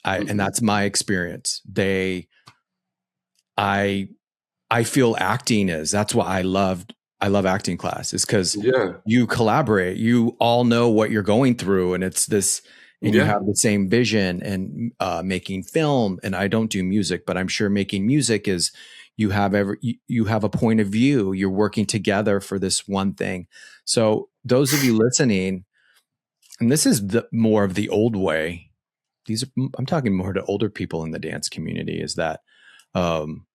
And Mm-hmm. that's my experience. I, I feel acting is, that's why I love acting class, is because Yeah. you collaborate, you all know what you're going through, and it's this, and you Yeah. have the same vision. And making film, and I don't do music, but I'm sure making music is, you have a point of view, you're working together for this one thing. So those of you listening, and this is more of the old way, I'm talking more to older people in the dance community, is that um,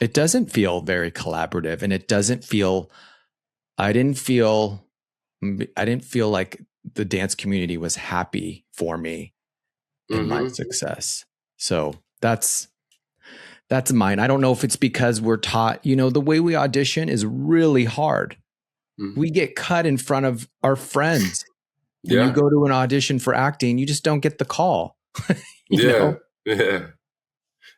it doesn't feel very collaborative, and it doesn't feel, I didn't feel, I didn't feel like the dance community was happy for me in my Mm-hmm. success. So that's mine. I don't know if it's because we're taught, the way we audition is really hard. Mm-hmm. We get cut in front of our friends. When you Yeah. go to an audition for acting, you just don't get the call, you Yeah. know? Yeah.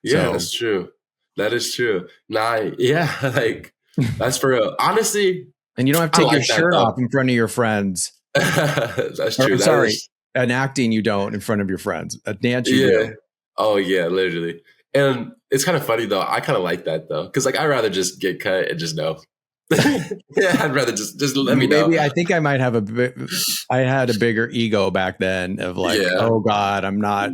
Yeah, So, that's true. That is true. Nah, yeah, like that's for real. Honestly, and you don't have to I take your like that shirt off though. in front of your friends. That's Or true. That sorry, is, an acting you don't in front of your friends. A dance you yeah. do. Oh yeah, literally. And it's kind of funny though. I kind of like that though, because like I'd rather just get cut and just know. Yeah, I'd rather just let me know. Maybe I think I might have I had a bigger ego back then of like, Yeah. oh God, I'm not,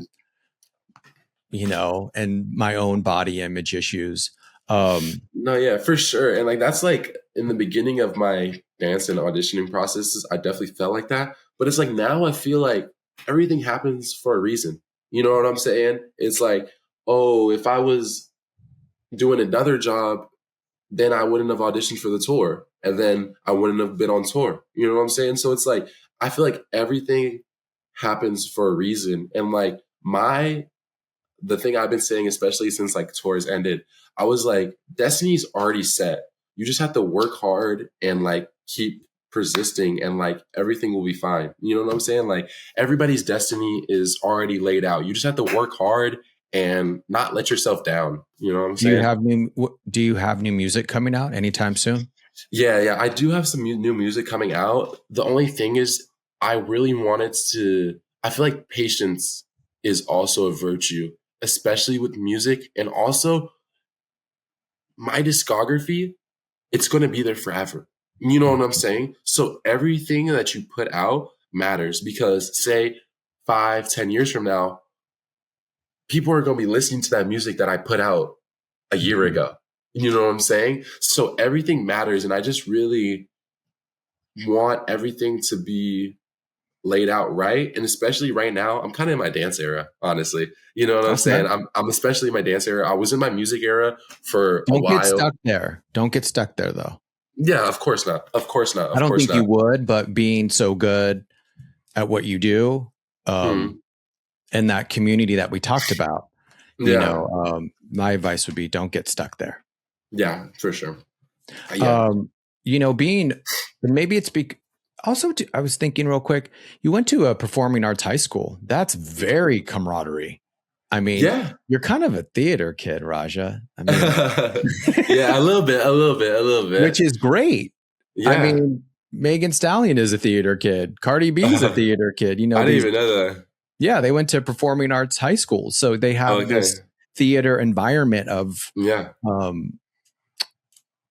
and my own body image issues. No, yeah, for sure. And like that's like in the beginning of my dance and auditioning processes, I definitely felt like that. But it's like now I feel like everything happens for a reason. You know what I'm saying? It's like, oh, if I was doing another job, then I wouldn't have auditioned for the tour. And then I wouldn't have been on tour. You know what I'm saying? So it's like I feel like everything happens for a reason. And like the thing I've been saying, especially since like tours ended, I was like, destiny's already set. You just have to work hard and like keep persisting and like everything will be fine. You know what I'm saying? Like everybody's destiny is already laid out. You just have to work hard and not let yourself down. You know what I'm saying? Do you have new music coming out anytime soon? Yeah. I do have some new music coming out. The only thing is, I really wanted to, I feel like patience is also a virtue, especially with music. And also, my discography, it's going to be there forever. You know what I'm saying? So everything that you put out matters because, say, 5, 10 years from now, people are going to be listening to that music that I put out a year ago. You know what I'm saying? So everything matters. And I just really want everything to be laid out right. And especially right now, I'm kind of in my dance era, honestly. You know what I'm saying? I'm especially in my dance era. I was in my music era for a Don't get while. stuck there. Don't get stuck there, though. Yeah, of course not. Of course not. I don't think you would, but being so good at what you do, and that community that we talked about, my advice would be don't get stuck there. Yeah, for sure. Yeah. Maybe it's also, I was thinking real quick, you went to a performing arts high school. That's very camaraderie. I mean, you're kind of a theater kid, Rahja. I mean, yeah, a little bit. Which is great. Yeah. I mean, Megan Stallion is a theater kid. Cardi B is a theater kid. I didn't even know that. Yeah, they went to performing arts high school. So they have this theater environment of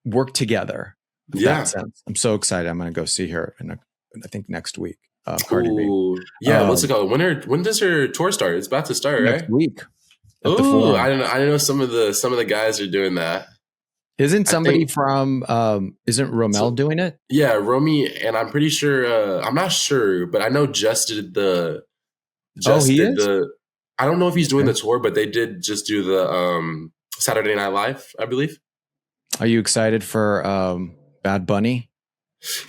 work together. Yeah. That sense. I'm so excited. I'm going to go see her I think next week. Cardi B. Yeah, what's it called? When does her tour start? It's about to start, right? Next week. Oh, I didn't know some of the guys are doing that. Isn't somebody from isn't Romel doing it? Yeah, Romy, and I'm pretty sure I'm not sure, but I know Just did the I don't know if he's doing the tour, but they did just do the Saturday Night Live, I believe. Are you excited for Bad Bunny?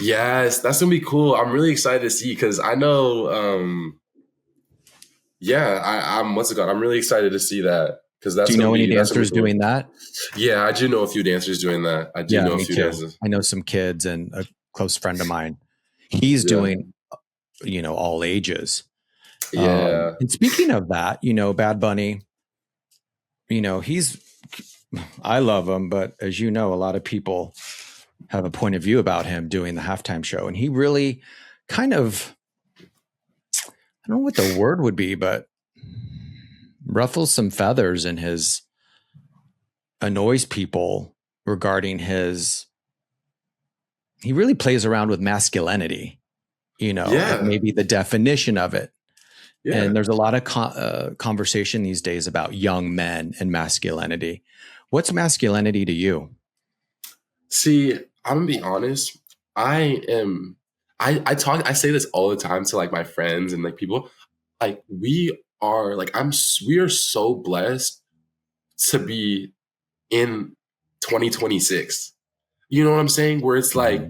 Yes, that's gonna be cool. I'm really excited to see because I know I'm what's it called? I'm really excited to see that because that's. Do you know any dancers doing that? Yeah, I do know a few dancers doing that. I do know a few dancers. I know some kids and a close friend of mine. He's doing, all ages. Yeah. And speaking of that, Bad Bunny, I love him, but as you know, a lot of people have a point of view about him doing the halftime show. And he really kind of, I don't know what the word would be, but ruffles some feathers in annoys people regarding he really plays around with masculinity, like maybe the definition of it. Yeah. And there's a lot of conversation these days about young men and masculinity. What's masculinity to you? See, I'm gonna be honest. I say this all the time to like my friends and like people. Like we are so blessed to be in 2026. You know what I'm saying? Where it's like,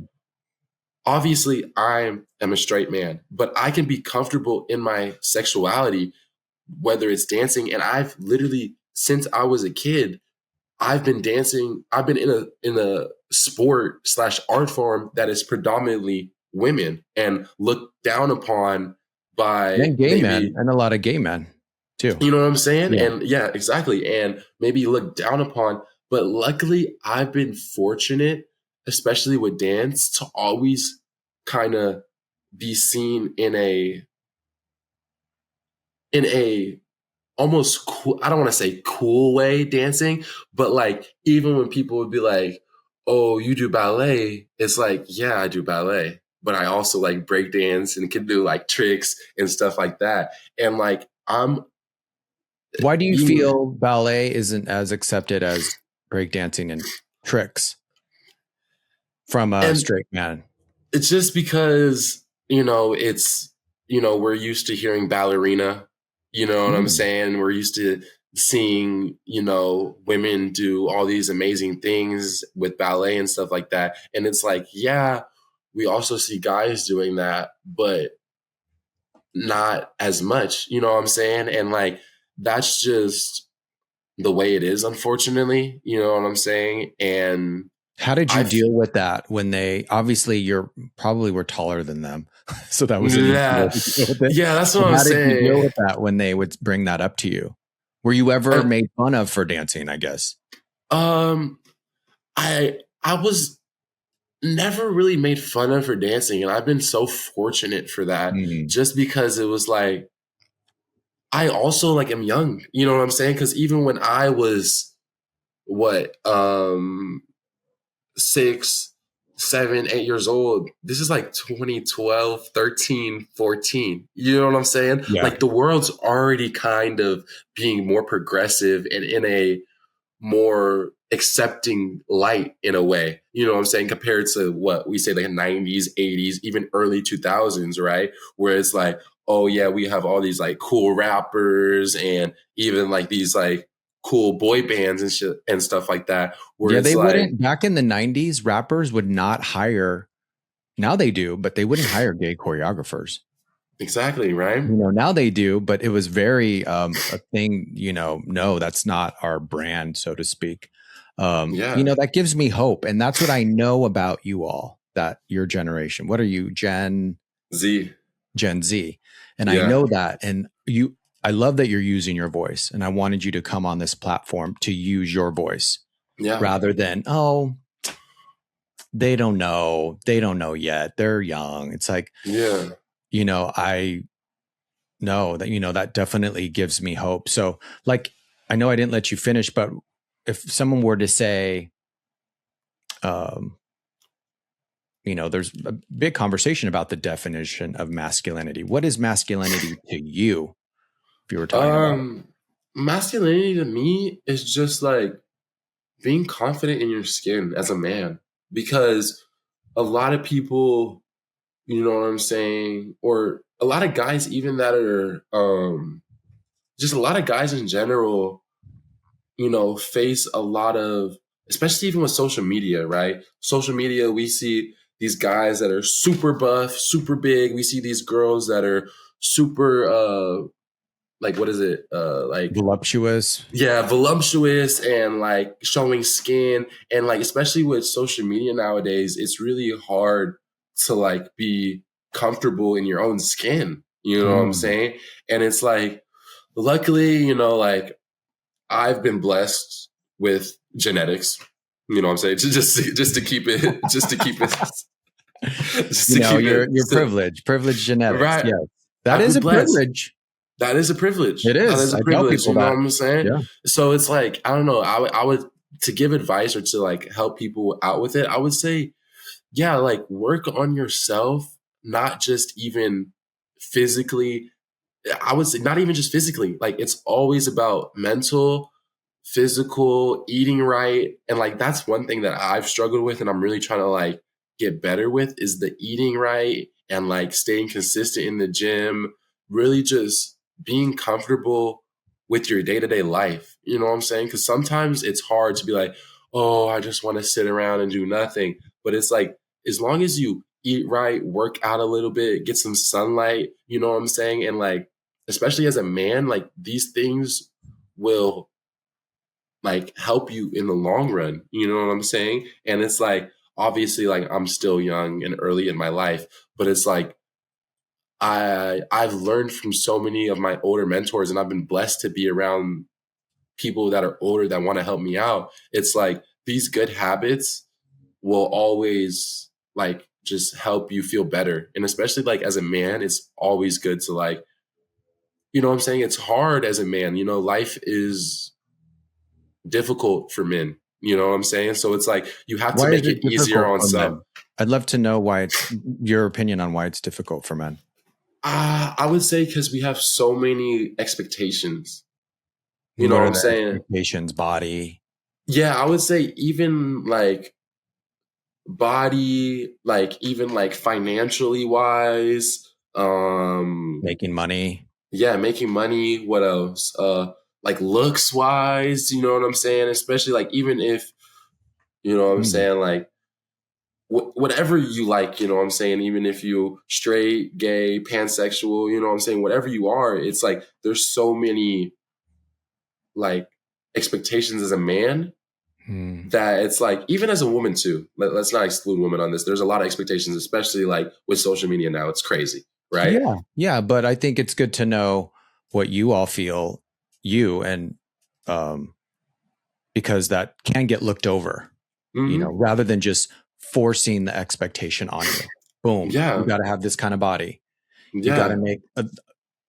obviously I am a straight man, but I can be comfortable in my sexuality, whether it's dancing. And I've literally, since I was a kid, I've been dancing. I've been in a sport / art form that is predominantly women and looked down upon by gay men and a lot of gay men too. You know what I'm saying? Yeah. And yeah, exactly. And maybe looked down upon. But luckily, I've been fortunate, especially with dance, to always kind of be seen in a almost cool, I don't want to say cool way dancing, but like even when people would be like, oh, you do ballet. It's like, yeah, I do ballet, but I also like breakdance and can do like tricks and stuff like that. And like, I'm Why do you being, feel ballet isn't as accepted as breakdancing and tricks from a and straight man? it's just because, you know, it's, you know, we're used to hearing ballerina, you know what I'm Mm. saying? We're used to seeing, you know, women do all these amazing things with ballet and stuff like that. And it's like, yeah, we also see guys doing that, but not as much, you know what I'm saying? And like, that's just the way it is, unfortunately, you know what I'm saying? And How did you I, deal with that when they obviously you're probably were taller than them, so that was an easy way yeah, to deal with it. yeah, that's what But I'm how did you deal saying. with that when they would bring that up to you? Were you ever Uh, made fun of for dancing? I guess. Um, I was never really made fun of for dancing, and I've been so fortunate for that. Mm. Just because it was like I also like am young, you know what I'm saying? Because even when I was what 6, 7, 8 years old, this is like 2012, 13, 14. You know what I'm saying? Yeah, Like the world's already kind of being more progressive and in a more accepting light in a way, you know what I'm saying, compared to what we say like 90s, 80s, even early 2000s, right? Where it's like, oh yeah, we have all these like cool rappers and even like these like cool boy bands and shit and stuff like that, where yeah. it's They like, wouldn't back in the '90s. Rappers would not hire. Now they do, but they wouldn't hire gay choreographers. exactly, right? Now they do, but it was very a thing, no, that's not our brand, so to speak. Yeah. That gives me hope. And that's what I know about you all, that your generation. What are you, Z. Gen Z? And I Yeah. know that. And I love that you're using your voice. And I wanted you to come on this platform to use your voice Yeah. rather than, oh, they don't know. They don't know yet. They're young. It's like, Yeah. I no, that definitely gives me hope. So, like, I know I didn't let you finish, but if someone were to say, um, there's a big conversation about the definition of masculinity. What is masculinity to you? If you were talking about it. Um Masculinity to me is just like being confident in your skin as a man, because a lot of people, you know what I'm saying, or a lot of guys even that are just a lot of guys in general, you know, face a lot of, especially even with social media, right? Social media, we see these guys that are super buff, super big. We see these girls that are super like what is it? Like, Voluptuous. yeah, voluptuous and like showing skin. And like, especially with social media nowadays, it's really hard to like be comfortable in your own skin. You know what I'm Mm. saying? And it's like, luckily, you know, like I've been blessed with genetics. You know what I'm saying? Just to keep it, just to keep it, just to keep it You're privileged genetics. right. Yes. That I've is been a blessed. privilege. That is a privilege. It That is. is a I tell privilege. people You know that. what I'm saying? Yeah. So it's like, I don't know. I would, to give advice or to like help people out with it, I would say, yeah, like work on yourself, not just even physically. I would say not even just physically. Like it's always about mental, physical, eating right. And like that's one thing that I've struggled with and I'm really trying to like get better with is the eating right and like staying consistent in the gym, really just being comfortable with your day-to-day life. You know what I'm saying? Cuz sometimes it's hard to be like, "Oh, I just want to sit around and do nothing." But it's like as long as you eat right, work out a little bit, get some sunlight, you know what I'm saying? And like especially as a man, like these things will like help you in the long run. You know what I'm saying? And it's like, obviously, like I'm still young and early in my life, but it's like I've learned from so many of my older mentors and I've been blessed to be around people that are older that want to help me out. It's like these good habits will always like just help you feel better. And especially like as a man, it's always good to like, you know what I'm saying? It's hard as a man. You know, life is difficult for men. You know what I'm saying? So it's like you have to Why is make it it easier difficult on for some. men? I'd love to know why it's your opinion on why it's difficult for men. I would say because we have so many expectations. You And know what what are I'm the saying? expectations? Body, Yeah, I would say even like body, like even like financially wise, making money. yeah, making money. What else? Like looks wise, you know what I'm saying? Especially like even if you know what I'm Hmm. saying, like whatever you like, you know what I'm saying? Even if you straight, gay, pansexual, you know what I'm saying? Whatever you are, it's like there's so many like expectations as a man Hmm. that it's like even as a woman too. Let's not exclude women on this. There's a lot of expectations, especially like with social media now. It's crazy, right? Yeah, yeah, but I think it's good to know what you all feel, you and um, because that can get looked over, Hmm. rather than just forcing the expectation on you. Boom, you Yeah, got to have this kind of body. You got to yeah, make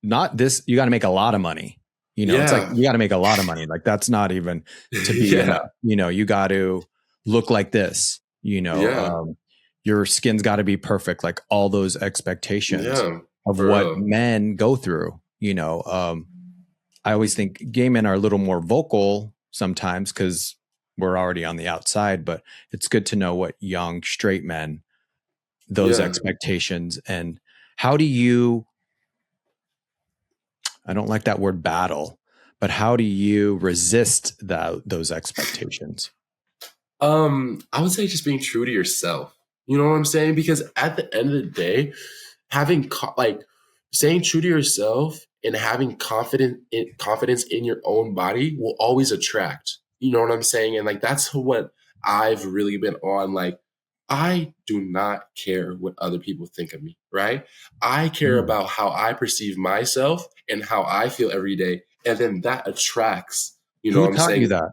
not this. You got to make a lot of money. It's like yeah, you got to make a lot of money. Like that's not even to be enough. yeah, You got to look like this. yeah, Your skin's got to be perfect. Like all those expectations yeah, of for what real. men go through. I always think gay men are a little more vocal sometimes because we're already on the outside, but it's good to know what young straight men, those Yeah. expectations, and how do you, I don't like that word battle, but how do you resist those expectations? I would say just being true to yourself. You know what I'm saying? Because at the end of the day, having like saying true to yourself and having confidence in your own body will always attract. You know what I'm saying? And like that's what I've really been on. Like I do not care what other people think of me, right? I care Mm. about how I perceive myself and how I feel every day. And then that attracts, you know Who what I'm taught you saying? that?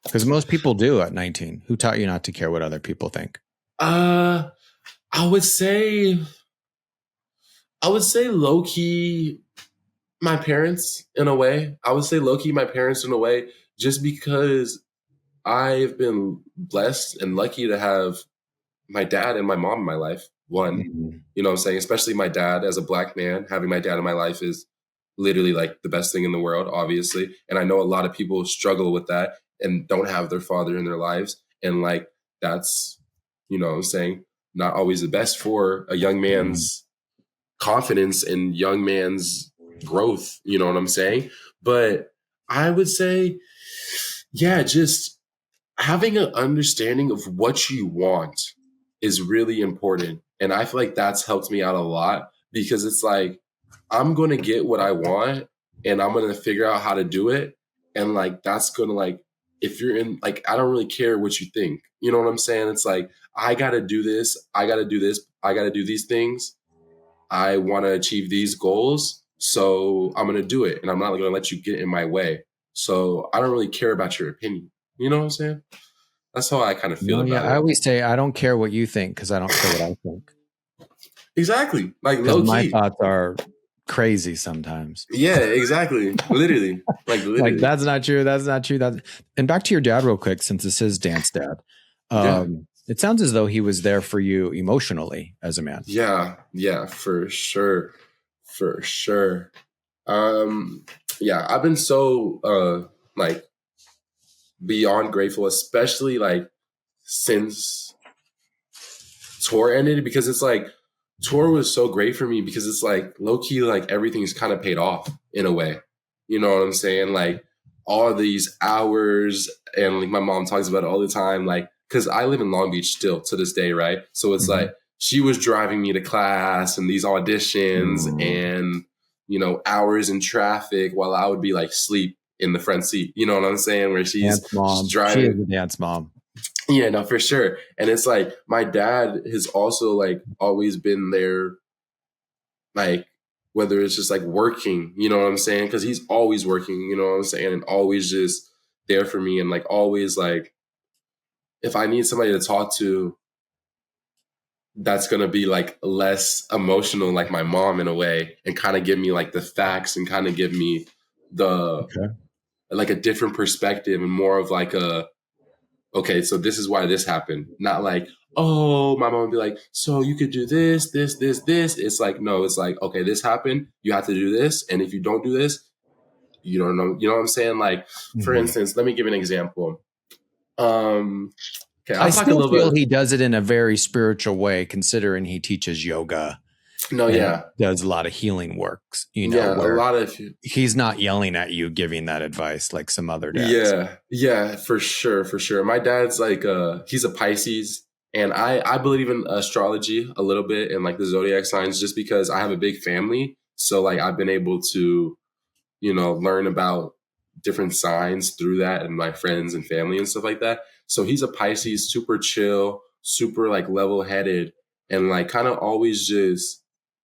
Because most people do at 19. Who taught you not to care what other people think? Uh I would say low key my parents in a way. I would say low key my parents in a way, just because I've been blessed and lucky to have my dad and my mom in my life. One, Mhm. you know what I'm saying? Especially my dad as a black man, having my dad in my life is literally like the best thing in the world, obviously. And I know a lot of people struggle with that and don't have their father in their lives. And like that's, you know what I'm saying, not always the best for a young Mhm. man's confidence and young man's growth, you know what I'm saying? But I would say, yeah, just having an understanding of what you want is really important. And I feel like that's helped me out a lot because it's like, I'm going to get what I want and I'm going to figure out how to do it. And like, that's going to like, if you're in, like, I don't really care what you think. You know what I'm saying? It's like, I got to do this. I got to do this. I got to do these things. I want to achieve these goals. So I'm going to do it. And I'm not going to let you get in my way. So I don't really care about your opinion. You know what I'm saying? That's how I kind of feel No, yeah. about I it. always say I don't care what you think because I don't care what I think. Exactly. Like Because low my key. thoughts are crazy sometimes. Yeah, exactly. Literally. Like Like literally. that's not true. That's not true. And back to your dad real quick, since this is Dance Dad. Yeah. It sounds as though he was there for you emotionally as a man. Yeah. Yeah, for sure. For sure. Um, yeah, I've been so like beyond grateful, especially like since tour ended, because it's like tour was so great for me because it's like low key, like everything's kind of paid off in a way. You know what I'm saying? Like all these hours, and like my mom talks about it all the time. Like, because I live in Long Beach still to this day, right? So it's Mhm. like she was driving me to class and these auditions Mm. and, you know, hours in traffic while I would be like sleep in the front seat. You know what I'm saying? Where Dance she's mom. She is driving. a dance mom. Yeah, no, for sure. And it's like my dad has also like always been there, like whether it's just like working, you know what I'm saying? Because he's always working, you know what I'm saying, and always just there for me, and like always like if I need somebody to talk to, that's gonna be like less emotional, like my mom in a way, and kind of give me like the facts and kind of give me the Okay. like a different perspective and more of like a okay, so this is why this happened. Not like, oh, my mom would be like, so you could do this, this, this, this. It's like, no, it's like, okay, this happened. You have to do this. And if you don't do this, you don't know. You know what I'm saying? Like, for instance, let me give an example. Okay, I still feel he does it in a very spiritual way, considering he teaches yoga. No, yeah. Does a lot of healing works, a lot of. He's not yelling at you, giving that advice like some other dads. Yeah, for sure. My dad's like, he's a Pisces, and I believe in astrology a little bit and like the zodiac signs, just because I have a big family. So like I've been able to, learn about different signs through that and my friends and family and stuff like that. So he's a Pisces, super chill, super like level-headed, and like kind of always just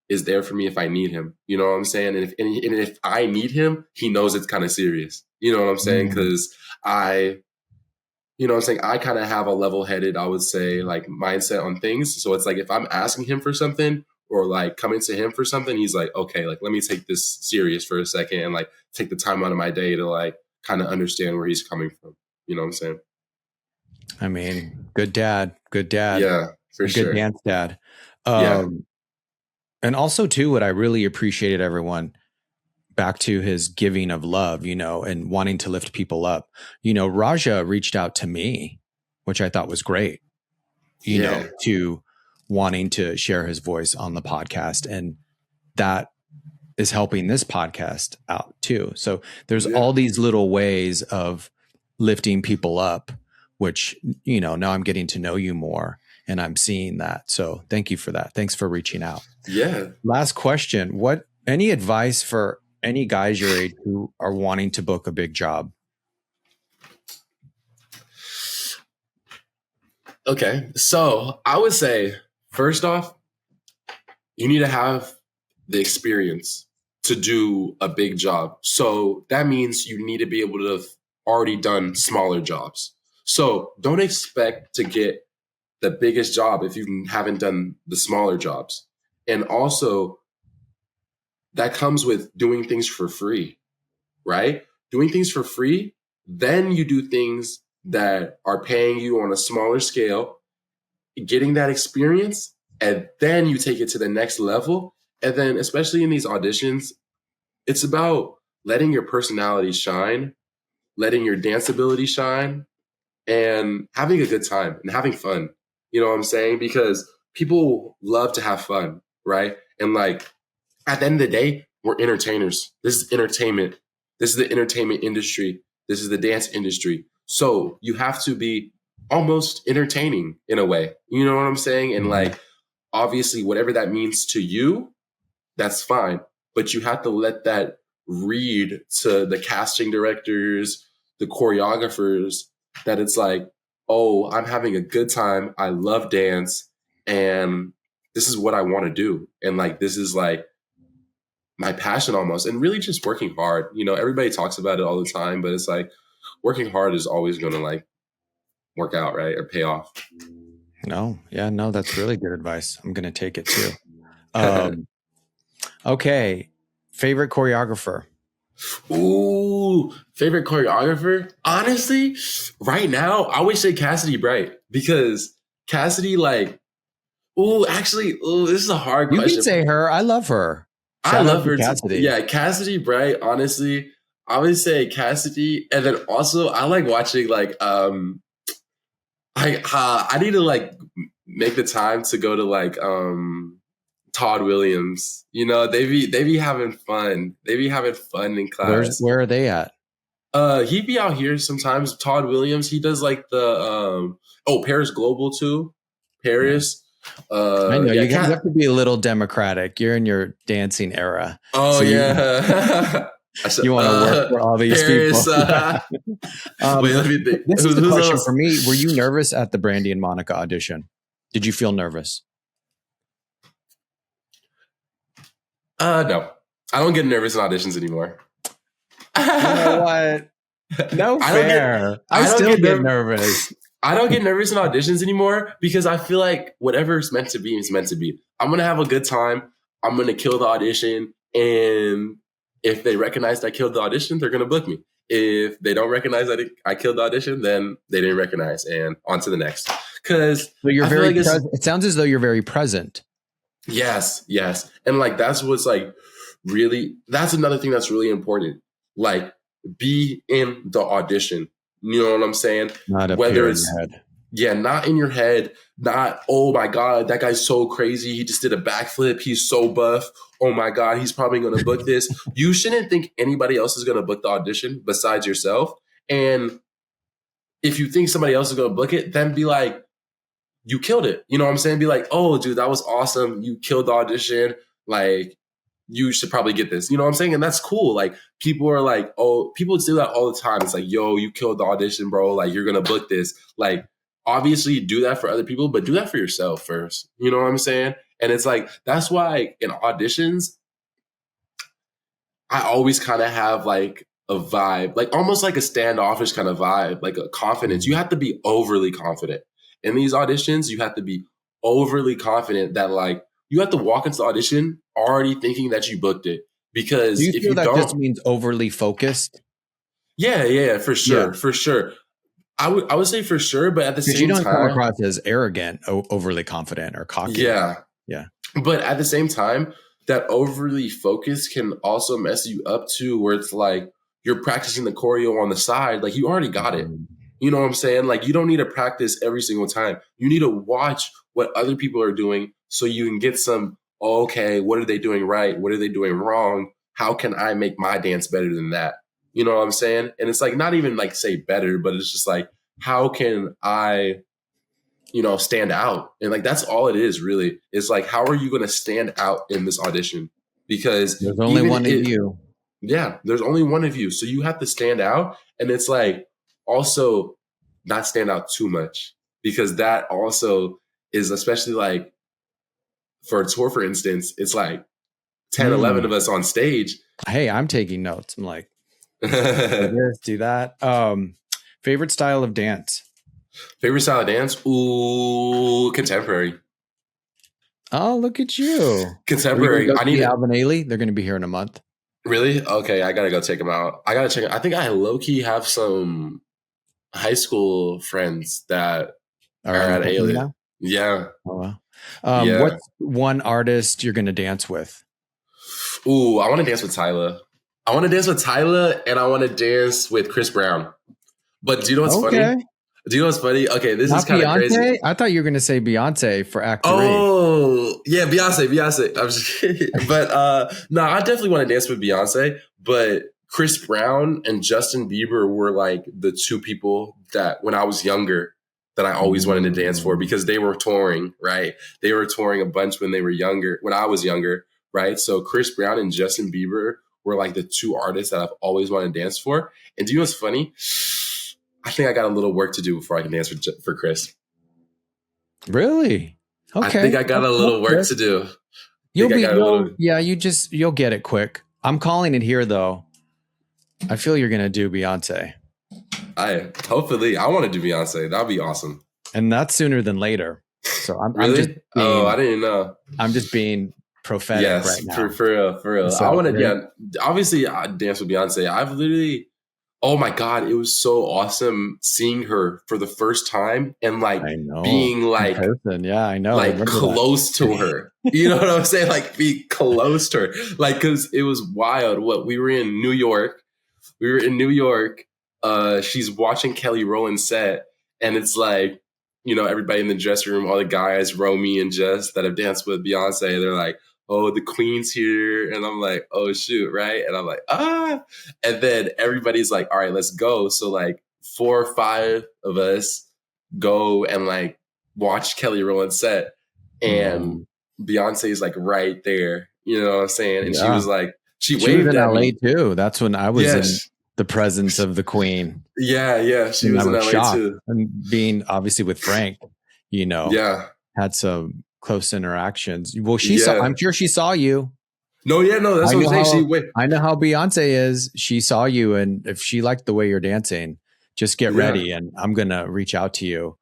is there for me if I need him. You know what I'm saying? And if I need him, he knows it's kind of serious. You know what I'm saying? Because I kind of have a level-headed, I would say, like mindset on things. So it's like if I'm asking him for something or like coming to him for something, he's like, okay, like let me take this serious for a second and like take the time out of my day to like kind of understand where he's coming from. You know what I'm saying? I mean, good dad. Yeah, for sure. Good dance dad. And also too, what I really appreciated, everyone, back to his giving of love, and wanting to lift people up. Rahja reached out to me, which I thought was great, to wanting to share his voice on the podcast. And that is helping this podcast out too. So there's all these little ways of lifting people up, which, now I'm getting to know you more and I'm seeing that. So thank you for that. Thanks for reaching out. Yeah. Last question. Any advice for any guys your age who are wanting to book a big job? Okay. So I would say, first off, you need to have the experience to do a big job. So that means you need to be able to have already done smaller jobs. So don't expect to get the biggest job if you haven't done the smaller jobs. And also, that comes with doing things for free, right? Doing things for free, then you do things that are paying you on a smaller scale, getting that experience, and then you take it to the next level. And then, especially in these auditions, it's about letting your personality shine, letting your dance ability shine, and having a good time and having fun. You know what I'm saying? Because people love to have fun, right? And like, at the end of the day, we're entertainers. This is entertainment. This is the entertainment industry. This is the dance industry. So you have to be almost entertaining in a way. You know what I'm saying? And like, obviously, whatever that means to you, that's fine. But you have to let that read to the casting directors, the choreographers, that it's like, oh, I'm having a good time. I love dance. And this is what I want to do. And like, this is like my passion almost. And really just working hard. Everybody talks about it all the time, but it's like working hard is always going to like work out, right? Or pay off. No, that's really good advice. I'm going to take it too. Okay. Favorite choreographer? Ooh, favorite choreographer? Honestly, right now, I would say Cassidy Bright, because Cassidy, like, this is a hard question. You can say her. I love her. I love her, Cassidy. Yeah, Cassidy Bright, honestly, I would say Cassidy. And then also, I like watching, like, I need to, like, make the time to go to, like, Todd Williams. They be having fun. They be having fun in class. Where are they at? He'd be out here sometimes. Todd Williams. He does like the Paris Global too. Paris. I know you have to be a little democratic. You're in your dancing era. Oh, so yeah. You want to work for all these Paris, people. Wait, let me think. This is the question for me. Were you nervous at the Brandy and Monica audition? Did you feel nervous? No, I don't get nervous in auditions anymore. You know what? No fair. I still get nervous. I don't get nervous in auditions anymore because I feel like whatever's meant to be is meant to be. I'm going to have a good time. I'm going to kill the audition. And if they recognize that I killed the audition, they're going to book me. If they don't recognize that I killed the audition, then they didn't recognize, and on to the next. Because So you're very present. It sounds as though you're very present. Yes. And like, that's what's like really, that's another thing that's really important. Like, be in the audition. You know what I'm saying? Not up here in your head. Yeah, not in your head. Not, oh my God, that guy's so crazy. He just did a backflip. He's so buff. Oh my God, he's probably going to book this. You shouldn't think anybody else is going to book the audition besides yourself. And if you think somebody else is going to book it, then be like, you killed it. You know what I'm saying? Be like, oh, dude, that was awesome. You killed the audition. Like, you should probably get this. You know what I'm saying? And that's cool. Like, people are like, oh, people do that all the time. It's like, yo, you killed the audition, bro. Like, you're going to book this. Like, obviously do that for other people, but do that for yourself first. You know what I'm saying? And it's like, that's why in auditions, I always kind of have like a vibe, like almost like a standoffish kind of vibe, like a confidence. You have to be overly confident. In these auditions, you have to be overly confident that like you have to walk into the audition already thinking that you booked it. Because if you don't, just means overly focused. Yeah, for sure. I would say for sure, but at the same time, you don't come across as arrogant, overly confident, or cocky. Yeah. But at the same time, that overly focused can also mess you up too, where it's like you're practicing the choreo on the side, like you already got it. You know what I'm saying? Like, you don't need to practice every single time. You need to watch what other people are doing so you can get some, okay, what are they doing right? What are they doing wrong? How can I make my dance better than that? You know what I'm saying? And it's like, not even like say better, but it's just like, how can I, stand out? And like, that's all it is really. It's like, how are you going to stand out in this audition? Because there's only one of you. Yeah, there's only one of you. So you have to stand out. And it's like, also not stand out too much, because that also is, especially like for a tour, for instance, it's like 10, 11 of us on stage. Hey, I'm taking notes. I'm like, do this, do that. Favorite style of dance? Favorite style of dance? Ooh, contemporary. Oh, look at you. Contemporary. I need Alvin Ailey. They're going to be here in a month. Really? Okay, I got to go check them out. I think I low-key have some high school friends that are at Ailey now? Yeah. Oh, wow. What's one artist you're going to dance with? Ooh, I want to dance with Tyler. And I want to dance with Chris Brown. But do you know what's funny? Okay, this is kind of crazy. I thought you were going to say Beyonce for Act 3. Oh, yeah, Beyonce. I'm just kidding. But no, I definitely want to dance with Beyonce. But Chris Brown and Justin Bieber were like the two people that when I was younger that I always wanted to dance for, because they were touring, right? They were touring a bunch when I was younger, right? So Chris Brown and Justin Bieber were like the two artists that I've always wanted to dance for. And do you know what's funny? I think I got a little work to do before I can dance for Chris. Really? Okay. I think I got a little work to do. You'll get it quick. I'm calling it here though. I feel you're going to do Beyonce. Hopefully I want to do Beyonce. That'd be awesome. And that's sooner than later. So I'm really? I didn't know. I'm just being prophetic right now. For real. So, I want to, obviously I dance with Beyonce. I've literally, oh my God, it was so awesome seeing her for the first time and like being like, yeah, I know, like close to her. You know what I'm saying? Like be close to her. Like, cause it was wild. We were in New York. She's watching Kelly Rowland's set, and it's like, everybody in the dressing room, all the guys, Romy and Jess, that have danced with Beyonce, they're like, oh, the queen's here. And I'm like, oh, shoot, right? And I'm like, ah. And then everybody's like, all right, let's go. So like 4 or 5 of us go and like watch Kelly Rowland's set. And Beyonce is like right there. You know what I'm saying? And she was like, she waved was in at LA me. Too. That's when I was in the presence of the queen. Yeah. She was in LA too. And being obviously with Frank, had some close interactions. Well, I'm sure she saw you. No, that's what I'm saying. I know how Beyonce is. She saw you, and if she liked the way you're dancing, just get ready, and I'm gonna reach out to you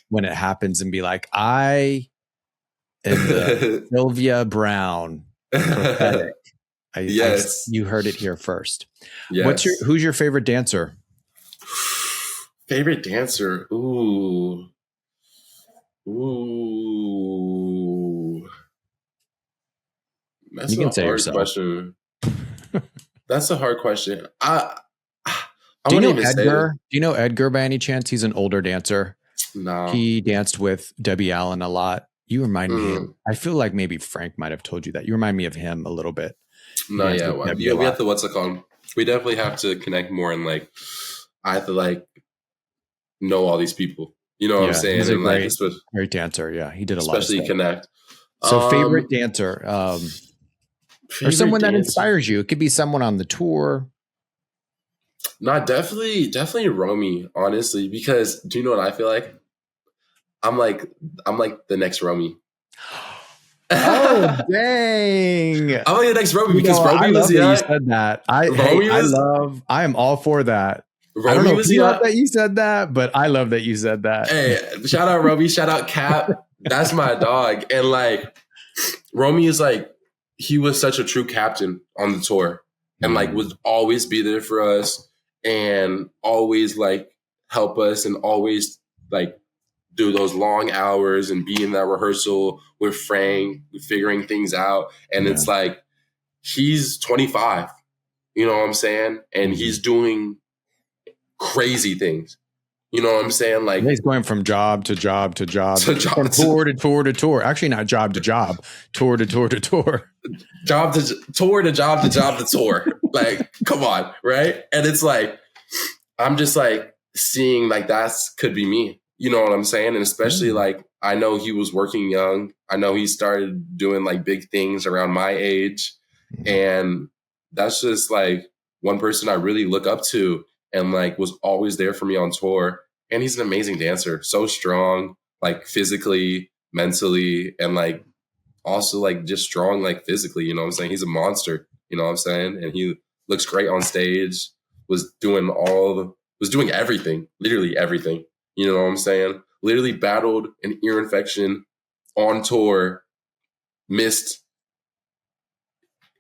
when it happens and be like, I am the Sylvia Brown prophetic. Yes. You heard it here first. Yes. Who's your favorite dancer? Favorite dancer? Ooh. That's You can a say hard yourself. question. That's a hard question. I Do you know even Edgar? Do you know Edgar by any chance? He's an older dancer. No. He danced with Debbie Allen a lot. You remind me. I feel like maybe Frank might have told you that. You remind me of him a little bit. No, yeah. Well, we have to, what's it called? We definitely have to connect more, and like, I have to like know all these people. You know what I'm saying? He's a and great dancer. Yeah, he did a lot of stuff. Especially connect. So favorite dancer, or someone that inspires you. It could be someone on the tour. Definitely Romy, honestly, because do you know what I feel like? I'm like the next Romy. Oh dang! I'm like the next Romy because Romy was you said that. I am all for that. Romy I don't know if you love that you said that, but I love that you said that. Hey, shout out Romy, shout out Cap. That's my dog. And like Romy is like, he was such a true captain on the tour and like would always be there for us and always like help us and always like do those long hours and be in that rehearsal with Frank, figuring things out. And it's like, he's 25, you know what I'm saying? And he's doing crazy things. You know what I'm saying? Like he's going from job to job to job, from tour to tour to tour. Actually, not job to job, tour to tour to tour. Job to tour to job to job to tour. Like, come on, right? And it's like, I'm just like seeing like could be me. You know what I'm saying? And especially like, I know he was working young. I know he started doing like big things around my age. And that's just like one person I really look up to and like was always there for me on tour. And he's an amazing dancer, so strong, like physically, mentally, and like also like just strong, like physically, you know what I'm saying? He's a monster, you know what I'm saying? And he looks great on stage, was doing everything, literally everything. You know what I'm saying? Literally battled an ear infection on tour, missed.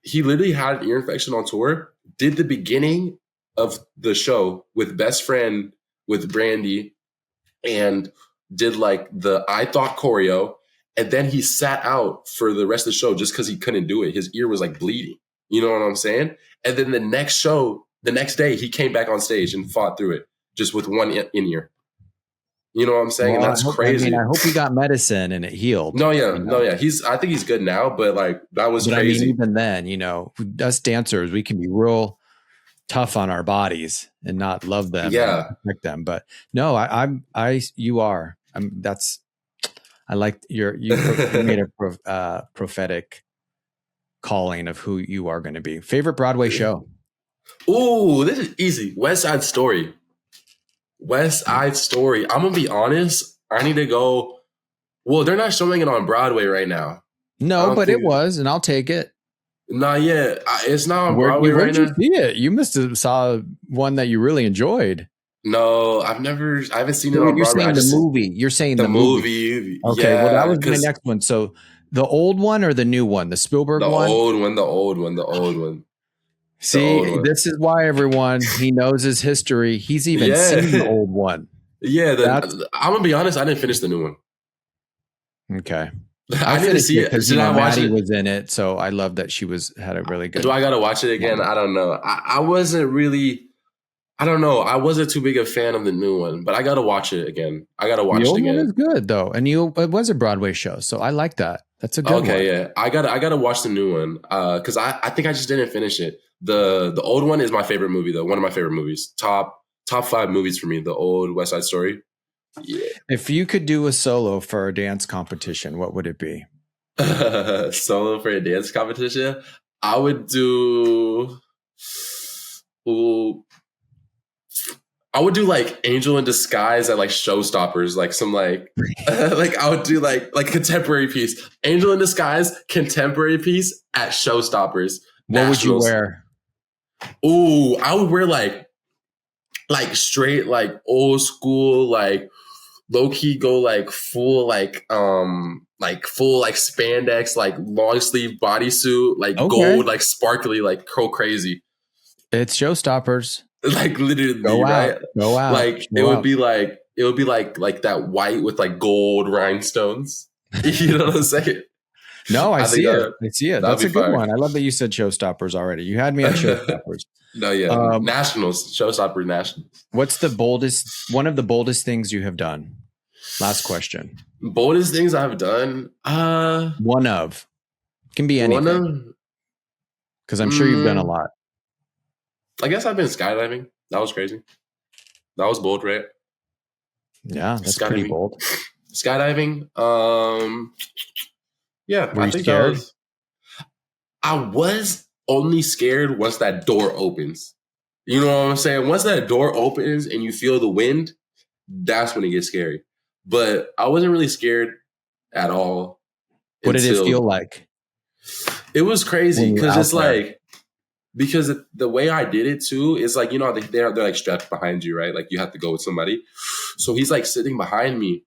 He literally had an ear infection on tour, did the beginning of the show with best friend with Brandy and did like the I thought choreo. And then he sat out for the rest of the show just because he couldn't do it. His ear was like bleeding. You know what I'm saying? And then the next day, he came back on stage and fought through it just with one in-ear. You know what I'm saying? Well, and that's crazy. I hope he got medicine and it healed. No, yeah. I think he's good now, but like that was crazy. I mean, even then, you know, us dancers, we can be real tough on our bodies and not love them, and protect them. But no, I like you made a prophetic calling of who you are going to be. Favorite Broadway show? Ooh, this is easy. West Side Story. West Side Story. I'm gonna be honest. I need to go. Well, they're not showing it on Broadway right now. No, but it was, and I'll take it. Not yet. It's not on Broadway right now. Where'd you see it? You must have saw one that you really enjoyed. No, I haven't seen it on Broadway. You're saying the movie. You're saying the movie. Okay, well, that was my next one. So the old one or the new one? The Spielberg one? The old one. See, this is why everyone, he knows his history. He's even seen the old one. Yeah, I'm gonna be honest. I didn't finish the new one. Okay, I need to see it because Maddie was in it, so I love that she had a really good. Do I gotta watch it again? I don't know. I wasn't really. I don't know. I wasn't too big a fan of the new one, but I gotta watch it again. The old one is good though, and it was a Broadway show, so I like that. That's a good one. Okay, yeah, I gotta watch the new one because I think I just didn't finish it. The old one is my favorite movie though. One of my favorite movies. Top 5 movies for me. The old West Side Story. Yeah. If you could do a solo for a dance competition, what would it be? Solo for a dance competition? I would do. I would do like Angel in Disguise at like Showstoppers, like some like like I would do like contemporary piece. Angel in Disguise, contemporary piece at Showstoppers. What would you wear? Ooh, I would wear like straight like old school like low key go like full like like full like spandex, like long sleeve bodysuit, like Okay. gold, like sparkly, like crazy. It's showstoppers. Like literally, Go right? out. Go out. Like it would be like that white with like gold rhinestones. You know what I'm saying? No, I see it. I see it. That's a good fire. one. I love that you said showstoppers already. You had me at showstoppers. No, yeah. Nationals, showstopper nationals. What's one of the boldest things you have done? Last question. Boldest things I've done? One of. Can be anything. Because I'm sure you've done a lot. I guess I've been skydiving. That was crazy. That was bold, right? Yeah, that's pretty bold. Skydiving. Yeah. Were you scared? I was only scared once that door opens. You know what I'm saying? Once that door opens and you feel the wind, that's when it gets scary. But I wasn't really scared at all. What did it feel like? It was crazy because it's like, because the way I did it too is like, you know, they're like strapped behind you, right? Like you have to go with somebody. So he's like sitting behind me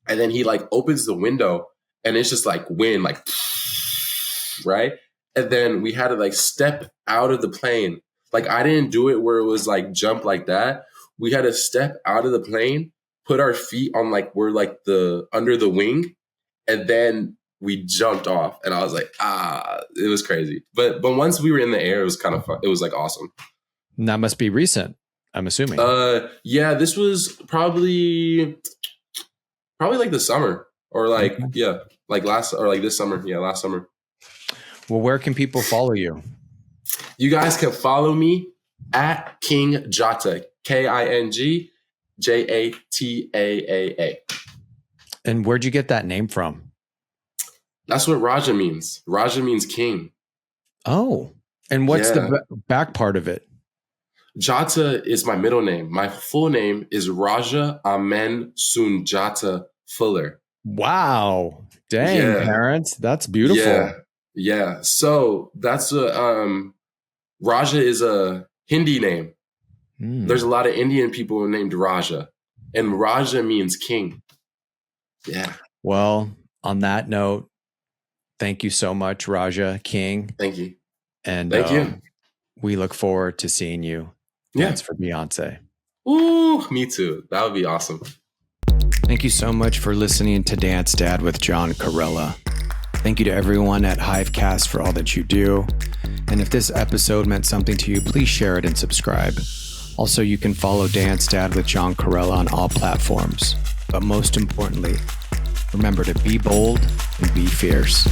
and then he like opens the window and it's just like wind, like, right? And then we had to like step out of the plane. Like I didn't do it where it was like jump like that. We had to step out of the plane, put our feet on like, we're like under the wing. And then we jumped off and I was like, it was crazy. But once we were in the air, it was kind of fun. It was like awesome. And that must be recent, I'm assuming. Yeah, this was probably like the summer or like, yeah, like this summer. Yeah, last summer. Well, where can people follow you? You guys can follow me at King Jata, KingJataa. And where'd you get that name from? That's what Rahja means. Rahja means king. Oh, and what's the back part of it? Jata is my middle name. My full name is Rahja Amen Sunjata Fuller. Wow. Dang, parents. That's beautiful. Yeah. So that's Rahja is a Hindi name. There's a lot of Indian people named Rahja. And Rahja means king. Yeah. Well, on that note, thank you so much, Rahja King. Thank you. And thank you. We look forward to seeing you dance for Beyonce. Ooh, me too. That would be awesome. Thank you so much for listening to Dance Dad with John Corella. Thank you to everyone at Hivecast for all that you do. And if this episode meant something to you, please share it and subscribe. Also, you can follow Dance Dad with John Corella on all platforms. But most importantly, remember to be bold and be fierce.